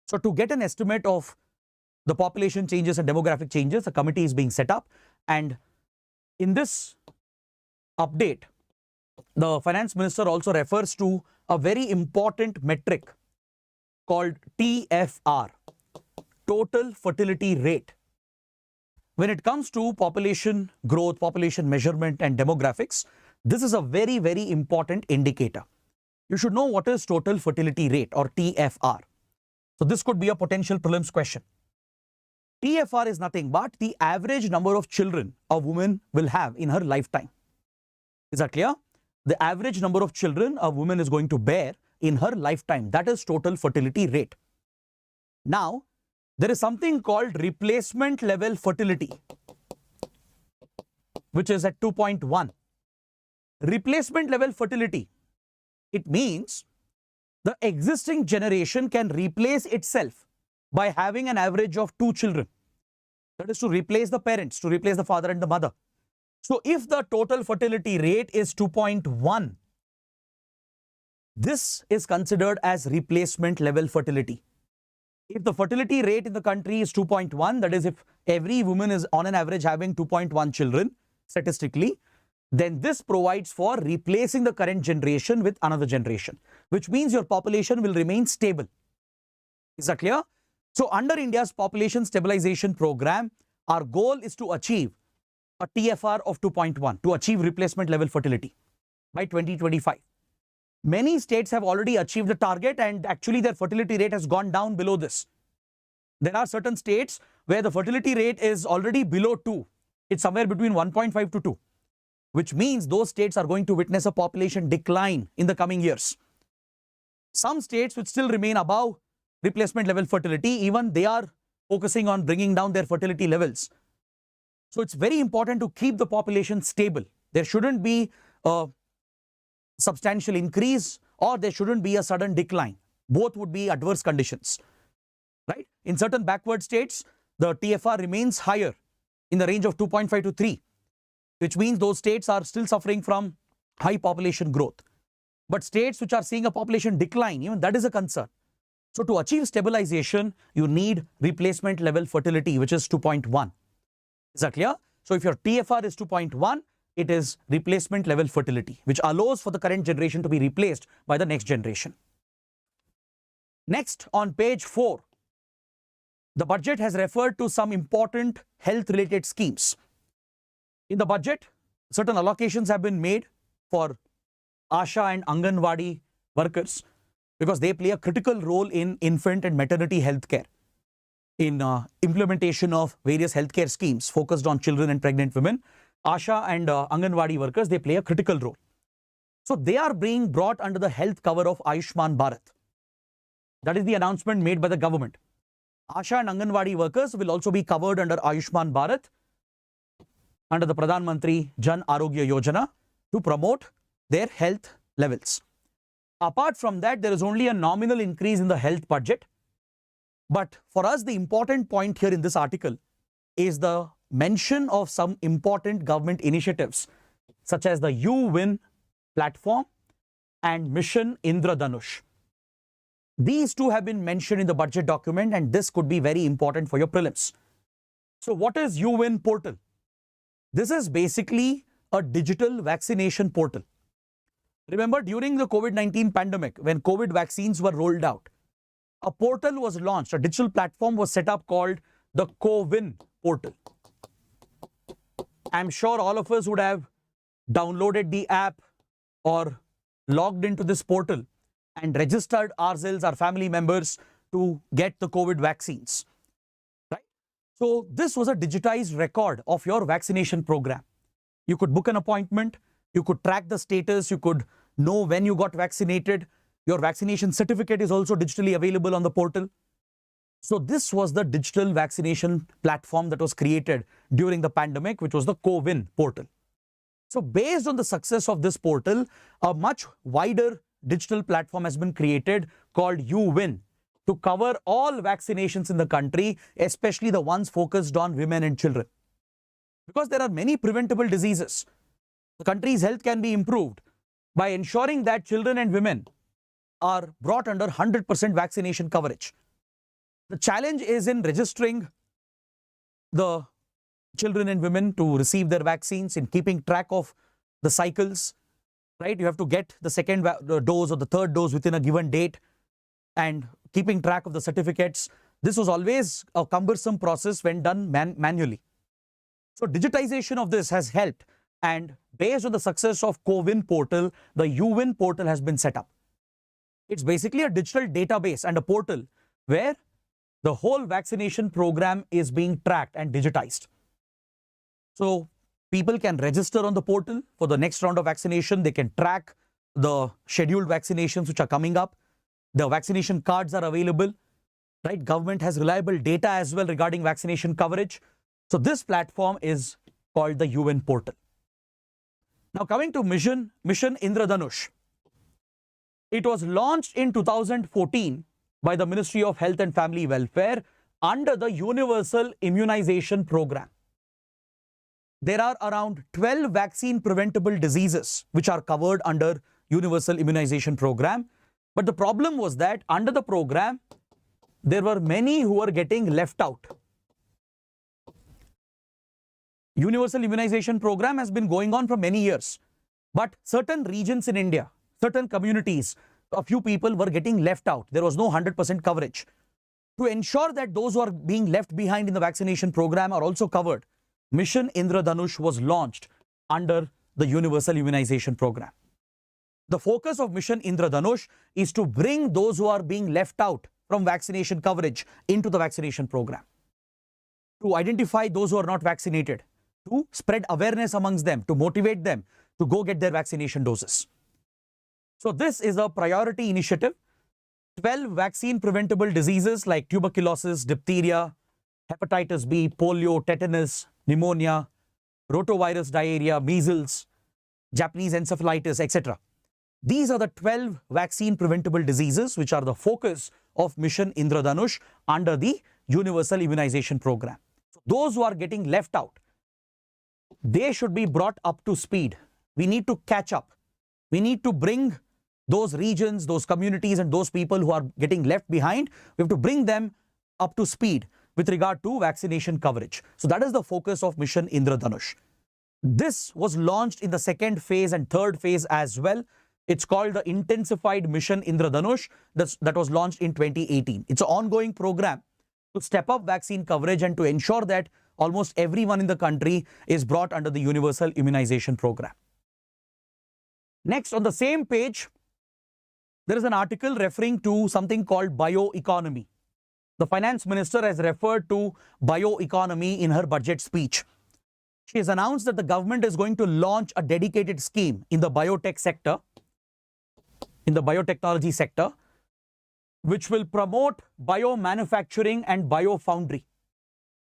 So to get an estimate of the population changes and demographic changes, a committee is being set up. And in this update, the finance minister also refers to a very important metric called TFR, total fertility rate. When it comes to population growth, population measurement and demographics, this is a very, very important indicator. You should know what is total fertility rate or TFR. So this could be a potential prelims question. TFR is nothing but the average number of children a woman will have in her lifetime. Is that clear? The average number of children a woman is going to bear in her lifetime. That is total fertility rate. Now, there is something called replacement level fertility, which is at 2.1. Replacement level fertility, it means the existing generation can replace itself by having an average of 2 children. That is to replace the parents, to replace the father and the mother. So if the total fertility rate is 2.1, this is considered as replacement level fertility. If the fertility rate in the country is 2.1, that is if every woman is on an average having 2.1 children statistically, then this provides for replacing the current generation with another generation, which means your population will remain stable. Is that clear? So under India's population stabilization program, our goal is to achieve a TFR of 2.1, to achieve replacement level fertility by 2025. Many states have already achieved the target, and actually their fertility rate has gone down below this. There are certain states where the fertility rate is already below 2. It's somewhere between 1.5 to 2, which means those states are going to witness a population decline in the coming years. Some states which still remain above replacement level fertility, even they are focusing on bringing down their fertility levels. So it's very important to keep the population stable. There shouldn't be a substantial increase or there shouldn't be a sudden decline. Both would be adverse conditions, right? In certain backward states, the TFR remains higher in the range of 2.5 to 3, which means those states are still suffering from high population growth. But states which are seeing a population decline, even that is a concern. So to achieve stabilization, you need replacement level fertility, which is 2.1. Is that clear? So if your TFR is 2.1, it is replacement level fertility, which allows for the current generation to be replaced by the next generation. Next, on page 4, the budget has referred to some important health-related schemes. In the budget, certain allocations have been made for Asha and Anganwadi workers because they play a critical role in infant and maternity healthcare, in implementation of various healthcare schemes focused on children and pregnant women. ASHA and Anganwadi workers, they play a critical role. So they are being brought under the health cover of Ayushman Bharat. That is the announcement made by the government. ASHA and Anganwadi workers will also be covered under Ayushman Bharat, under the Pradhan Mantri Jan Arogya Yojana, to promote their health levels. Apart from that, there is only a nominal increase in the health budget. But for us, the important point here in this article is the mention of some important government initiatives, such as the UWin platform and Mission Indradhanush. These two have been mentioned in the budget document, and this could be very important for your prelims. So what is UWin portal? This is basically a digital vaccination portal. Remember, during the COVID-19 pandemic, when COVID vaccines were rolled out, a portal was launched, a digital platform was set up called the CoWin portal. I'm sure all of us would have downloaded the app or logged into this portal and registered ourselves, our family members, to get the COVID vaccines, right? So this was a digitized record of your vaccination program. You could book an appointment, you could track the status, you could know when you got vaccinated. Your vaccination certificate is also digitally available on the portal. So this was the digital vaccination platform that was created during the pandemic, which was the CoWin portal. So based on the success of this portal, a much wider digital platform has been created called UWin to cover all vaccinations in the country, especially the ones focused on women and children. Because there are many preventable diseases, the country's health can be improved by ensuring that children and women are brought under 100% vaccination coverage. The challenge is in registering the children and women to receive their vaccines, in keeping track of the cycles, right? You have to get the second dose or the third dose within a given date, and keeping track of the certificates. This was always a cumbersome process when done manually. So digitization of this has helped, and based on the success of CoWin portal, the UWin portal has been set up. It's basically a digital database and a portal where the whole vaccination program is being tracked and digitized. So people can register on the portal for the next round of vaccination. They can track the scheduled vaccinations which are coming up. The vaccination cards are available, right? Government has reliable data as well regarding vaccination coverage. So this platform is called the UWin portal. Now coming to Mission Indradhanush. It was launched in 2014 by the Ministry of Health and Family Welfare under the Universal Immunization Program. There are around 12 vaccine preventable diseases which are covered under Universal Immunization Program. But the problem was that under the program, there were many who were getting left out. Universal Immunization Program has been going on for many years, but certain regions in India, certain communities, a few people were getting left out. There was no 100% coverage. To ensure that those who are being left behind in the vaccination program are also covered, Mission Indradhanush was launched under the Universal Immunization Program. The focus of Mission Indradhanush is to bring those who are being left out from vaccination coverage into the vaccination program, to identify those who are not vaccinated, to spread awareness amongst them, to motivate them to go get their vaccination doses. So this is a priority initiative. 12 vaccine preventable diseases like tuberculosis, diphtheria, hepatitis B, polio, tetanus, pneumonia, rotavirus diarrhea, measles, Japanese encephalitis, etc. These are the 12 vaccine preventable diseases which are the focus of Mission Indradhanush under the Universal Immunization Program. So those who are getting left out, they should be brought up to speed. We need to catch up. We need to bring those regions, those communities, and those people who are getting left behind, we have to bring them up to speed with regard to vaccination coverage. So that is the focus of Mission Indradhanush. This was launched in the second phase and third phase as well. It's called the Intensified Mission Indradhanush that was launched in 2018. It's an ongoing program to step up vaccine coverage and to ensure that almost everyone in the country is brought under the Universal Immunization Program. Next, on the same page, There is an article referring to something called bioeconomy. The finance minister has referred to bioeconomy in her budget speech. She has announced that the government is going to launch a dedicated scheme in the biotech sector, in the biotechnology sector, which will promote biomanufacturing and biofoundry.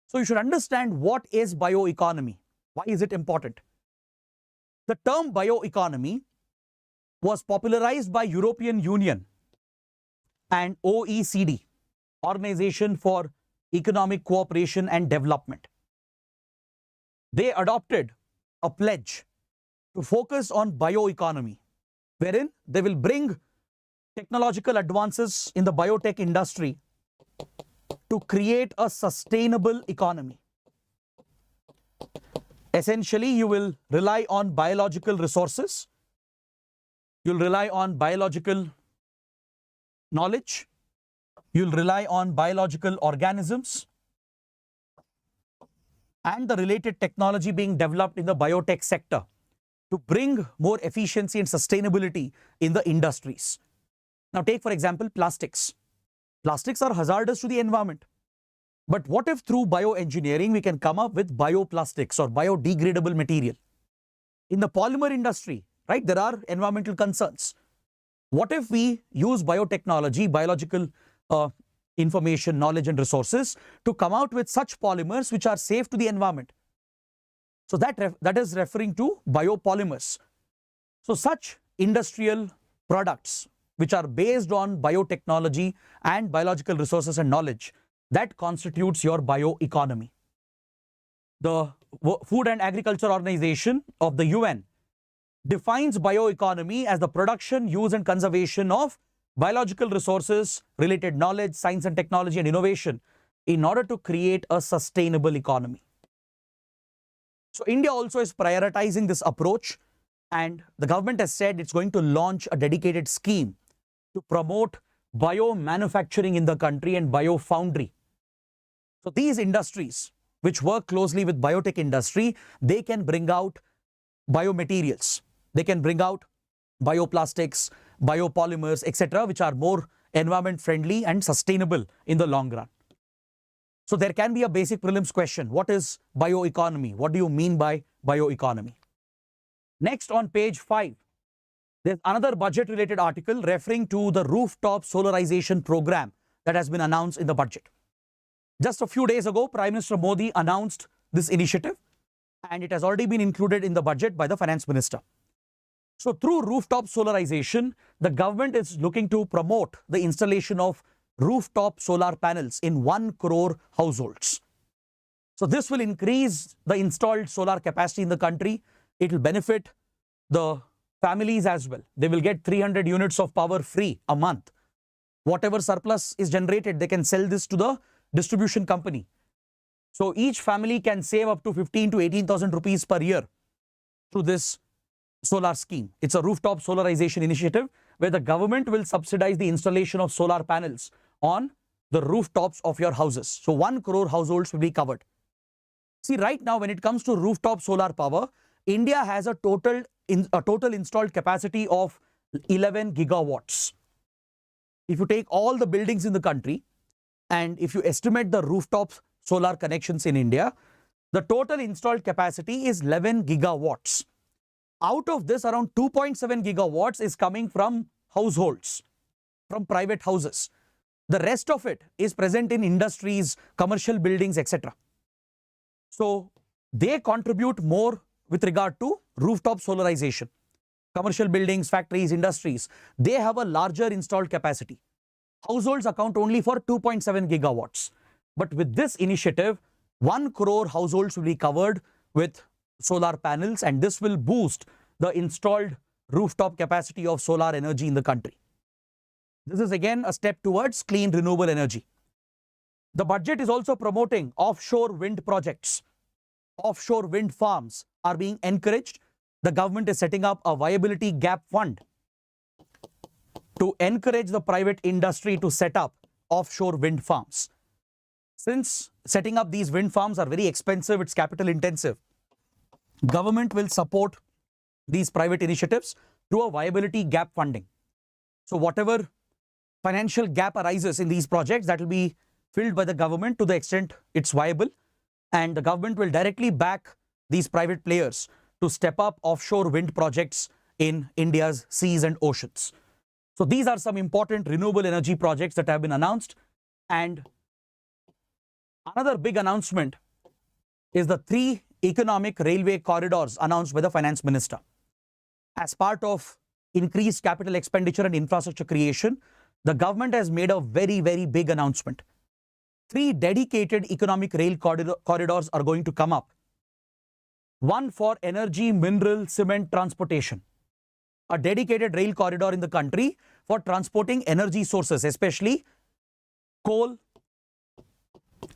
So you should understand what is bioeconomy. Why is it important? The term bioeconomy was popularized by European Union and OECD, Organization for Economic Cooperation and Development. They adopted a pledge to focus on bioeconomy, wherein they will bring technological advances in the biotech industry to create a sustainable economy. Essentially, you will rely on biological resources, you'll rely on biological knowledge, you'll rely on biological organisms and the related technology being developed in the biotech sector to bring more efficiency and sustainability in the industries. Now take for example plastics. Plastics are hazardous to the environment. But what if through bioengineering we can come up with bioplastics or biodegradable material? In the polymer industry, right, there are environmental concerns. What if we use biotechnology, biological information, knowledge and resources to come out with such polymers which are safe to the environment? So that is referring to biopolymers. So such industrial products which are based on biotechnology and biological resources and knowledge, that constitutes your bioeconomy. The Food and Agriculture Organization of the UN defines bioeconomy as the production, use and conservation of biological resources, related knowledge, science and technology and innovation in order to create a sustainable economy. So India also is prioritizing this approach, and the government has said it's going to launch a dedicated scheme to promote biomanufacturing in the country and biofoundry. So these industries which work closely with biotech industry, they can bring out biomaterials, they can bring out bioplastics, biopolymers, etc., which are more environment friendly and sustainable in the long run. So there can be a basic prelims question. What is bioeconomy? What do you mean by bioeconomy? Next on page 5, there's another budget related article referring to the rooftop solarization program that has been announced in the budget. Just a few days ago, Prime Minister Modi announced this initiative and it has already been included in the budget by the finance minister. So through rooftop solarization, the government is looking to promote the installation of rooftop solar panels in 1 crore households. So this will increase the installed solar capacity in the country. It will benefit the families as well. They will get 300 units of power free a month. Whatever surplus is generated, they can sell this to the distribution company. So each family can save up to 15 to 18,000 rupees per year through this solar scheme. It's a rooftop solarization initiative where the government will subsidize the installation of solar panels on the rooftops of your houses. So 1 crore households will be covered. See, right now when it comes to rooftop solar power, India has a total installed capacity of 11 gigawatts. If you take all the buildings in the country and if you estimate the rooftop solar connections in India, the total installed capacity is 11 gigawatts. Out of this, around 2.7 gigawatts is coming from households, from private houses. The rest of it is present in industries, commercial buildings, etc. So they contribute more with regard to rooftop solarization. Commercial buildings, factories, industries, they have a larger installed capacity. Households account only for 2.7 gigawatts. But with this initiative, 1 crore households will be covered with solar panels, and this will boost the installed rooftop capacity of solar energy in the country. This is again a step towards clean renewable energy. The budget is also promoting offshore wind projects. Offshore wind farms are being encouraged. The government is setting up a viability gap fund to encourage the private industry to set up offshore wind farms. Since setting up these wind farms are very expensive, it's capital intensive, government will support these private initiatives through a viability gap funding. So whatever financial gap arises in these projects, that will be filled by the government to the extent it's viable, and the government will directly back these private players to step up offshore wind projects in India's seas and oceans. So these are some important renewable energy projects that have been announced. And another big announcement is the 3 economic railway corridors announced by the finance minister. As part of increased capital expenditure and infrastructure creation, the government has made a very, very big announcement. 3 dedicated economic rail corridors are going to come up. One for energy, mineral, cement transportation. A dedicated rail corridor in the country for transporting energy sources, especially coal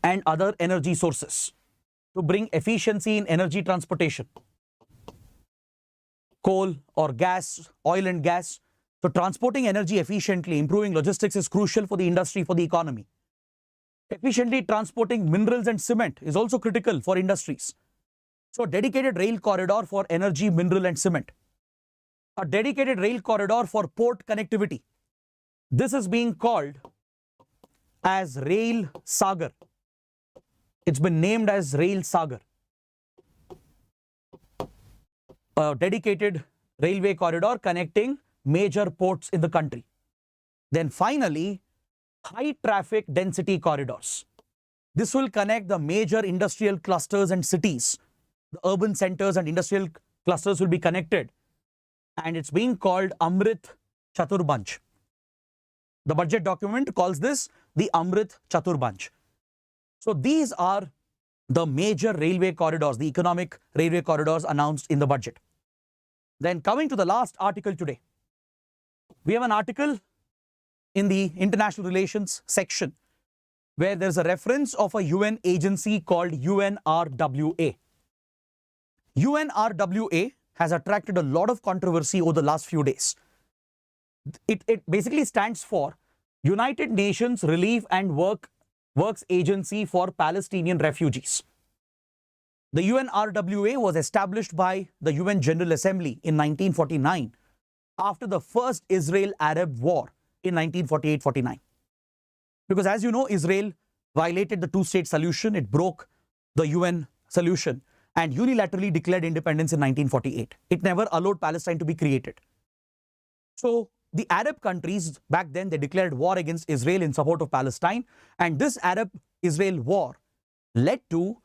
and other energy sources, to bring efficiency in energy transportation. Coal or gas, oil and gas. So transporting energy efficiently, improving logistics is crucial for the industry, for the economy. Efficiently transporting minerals and cement is also critical for industries. So dedicated rail corridor for energy, mineral and cement. A dedicated rail corridor for port connectivity. This is being called as Rail Sagar. It's been named as Rail Sagar. A dedicated railway corridor connecting major ports in the country. Then finally, high traffic density corridors. This will connect the major industrial clusters and cities. The urban centers and industrial clusters will be connected, and it's being called Amrit Chaturbhanj. The budget document calls this the Amrit Chaturbhanj. So these are the major railway corridors, the economic railway corridors announced in the budget. Then coming to the last article today, we have an article in the international relations section where there's a reference of a UN agency called UNRWA. UNRWA has attracted a lot of controversy over the last few days. It basically stands for United Nations Relief and Works Agency for Palestinian Refugees. The UNRWA was established by the UN General Assembly in 1949 after the first Israel-Arab War in 1948-49. Because as you know, Israel violated the two-state solution. It broke the UN solution and unilaterally declared independence in 1948. It never allowed Palestine to be created. So the Arab countries back then, they declared war against Israel in support of Palestine, and this Arab-Israel war led to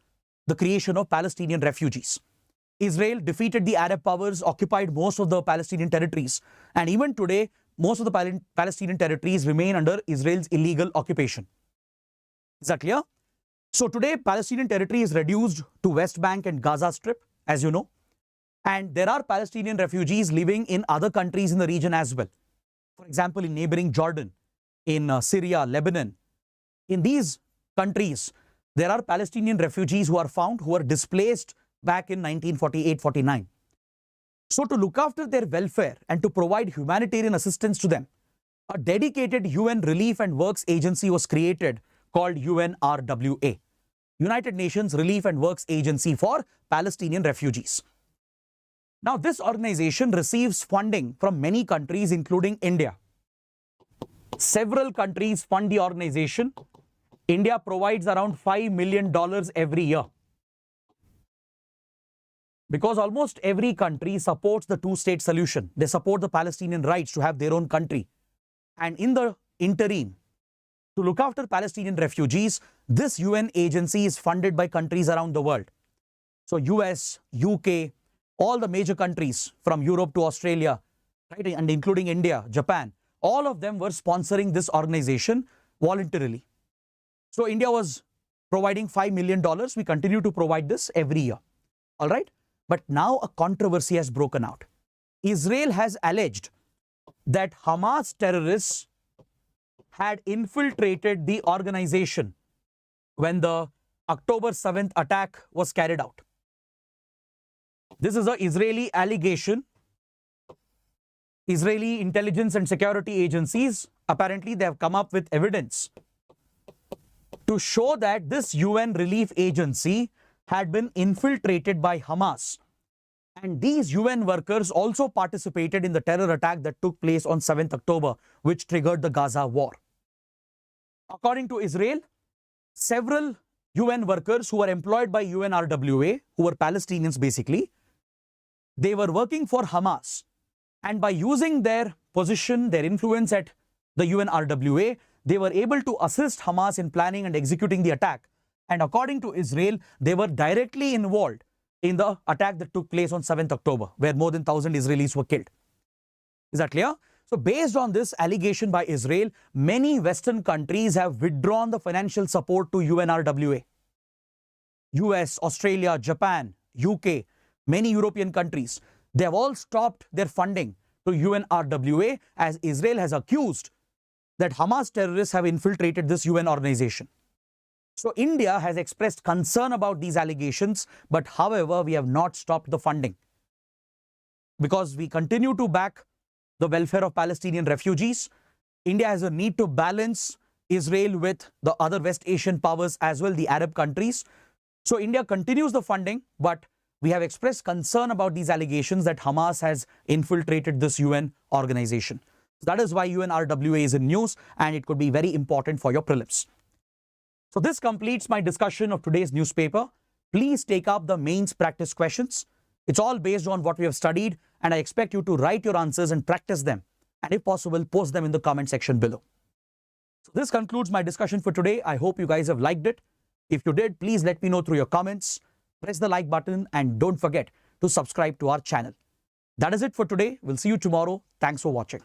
the creation of Palestinian refugees. Israel defeated the Arab powers, occupied most of the Palestinian territories, and even today, most of the Palestinian territories remain under Israel's illegal occupation. Is that clear? So today, Palestinian territory is reduced to West Bank and Gaza Strip, as you know, and there are Palestinian refugees living in other countries in the region as well. For example, in neighboring Jordan, in Syria, Lebanon. In these countries, there are Palestinian refugees who are found, who are displaced back in 1948-49. So to look after their welfare and to provide humanitarian assistance to them, a dedicated UN Relief and Works Agency was created called UNRWA, United Nations Relief and Works Agency for Palestinian Refugees. Now, this organization receives funding from many countries, including India. Several countries fund the organization. India provides around $5 million every year. Because almost every country supports the two-state solution. They support the Palestinian rights to have their own country. And in the interim, to look after Palestinian refugees, this UN agency is funded by countries around the world. So US, UK, all the major countries from Europe to Australia, right, and including India, Japan, all of them were sponsoring this organization voluntarily. So India was providing $5 million. We continue to provide this every year. All right. But now a controversy has broken out. Israel has alleged that Hamas terrorists had infiltrated the organization when the October 7th attack was carried out. This is an Israeli allegation. Israeli intelligence and security agencies, apparently they have come up with evidence to show that this UN relief agency had been infiltrated by Hamas And these UN workers also participated in the terror attack that took place on 7th October, which triggered the Gaza war. According to Israel, several UN workers who were employed by UNRWA, who were Palestinians basically, they were working for Hamas. And by using their position, their influence at the UNRWA, they were able to assist Hamas in planning and executing the attack. And according to Israel, they were directly involved in the attack that took place on 7th October, where more than 1,000 Israelis were killed. Is that clear? So based on this allegation by Israel, many Western countries have withdrawn the financial support to UNRWA. US, Australia, Japan, UK, many European countries, they have all stopped their funding to UNRWA as Israel has accused that Hamas terrorists have infiltrated this UN organization. So India has expressed concern about these allegations, but however, we have not stopped the funding because we continue to back the welfare of Palestinian refugees. India has a need to balance Israel with the other West Asian powers as well, the Arab countries. So India continues the funding, but we have expressed concern about these allegations that Hamas has infiltrated this UN organization. That is why UNRWA is in news and it could be very important for your prelims. So this completes my discussion of today's newspaper. Please take up the mains practice questions. It's all based on what we have studied and I expect you to write your answers and practice them. And if possible, post them in the comment section below. So this concludes my discussion for today. I hope you guys have liked it. If you did, please let me know through your comments. Press the like button and don't forget to subscribe to our channel. That is it for today. We'll see you tomorrow. Thanks for watching.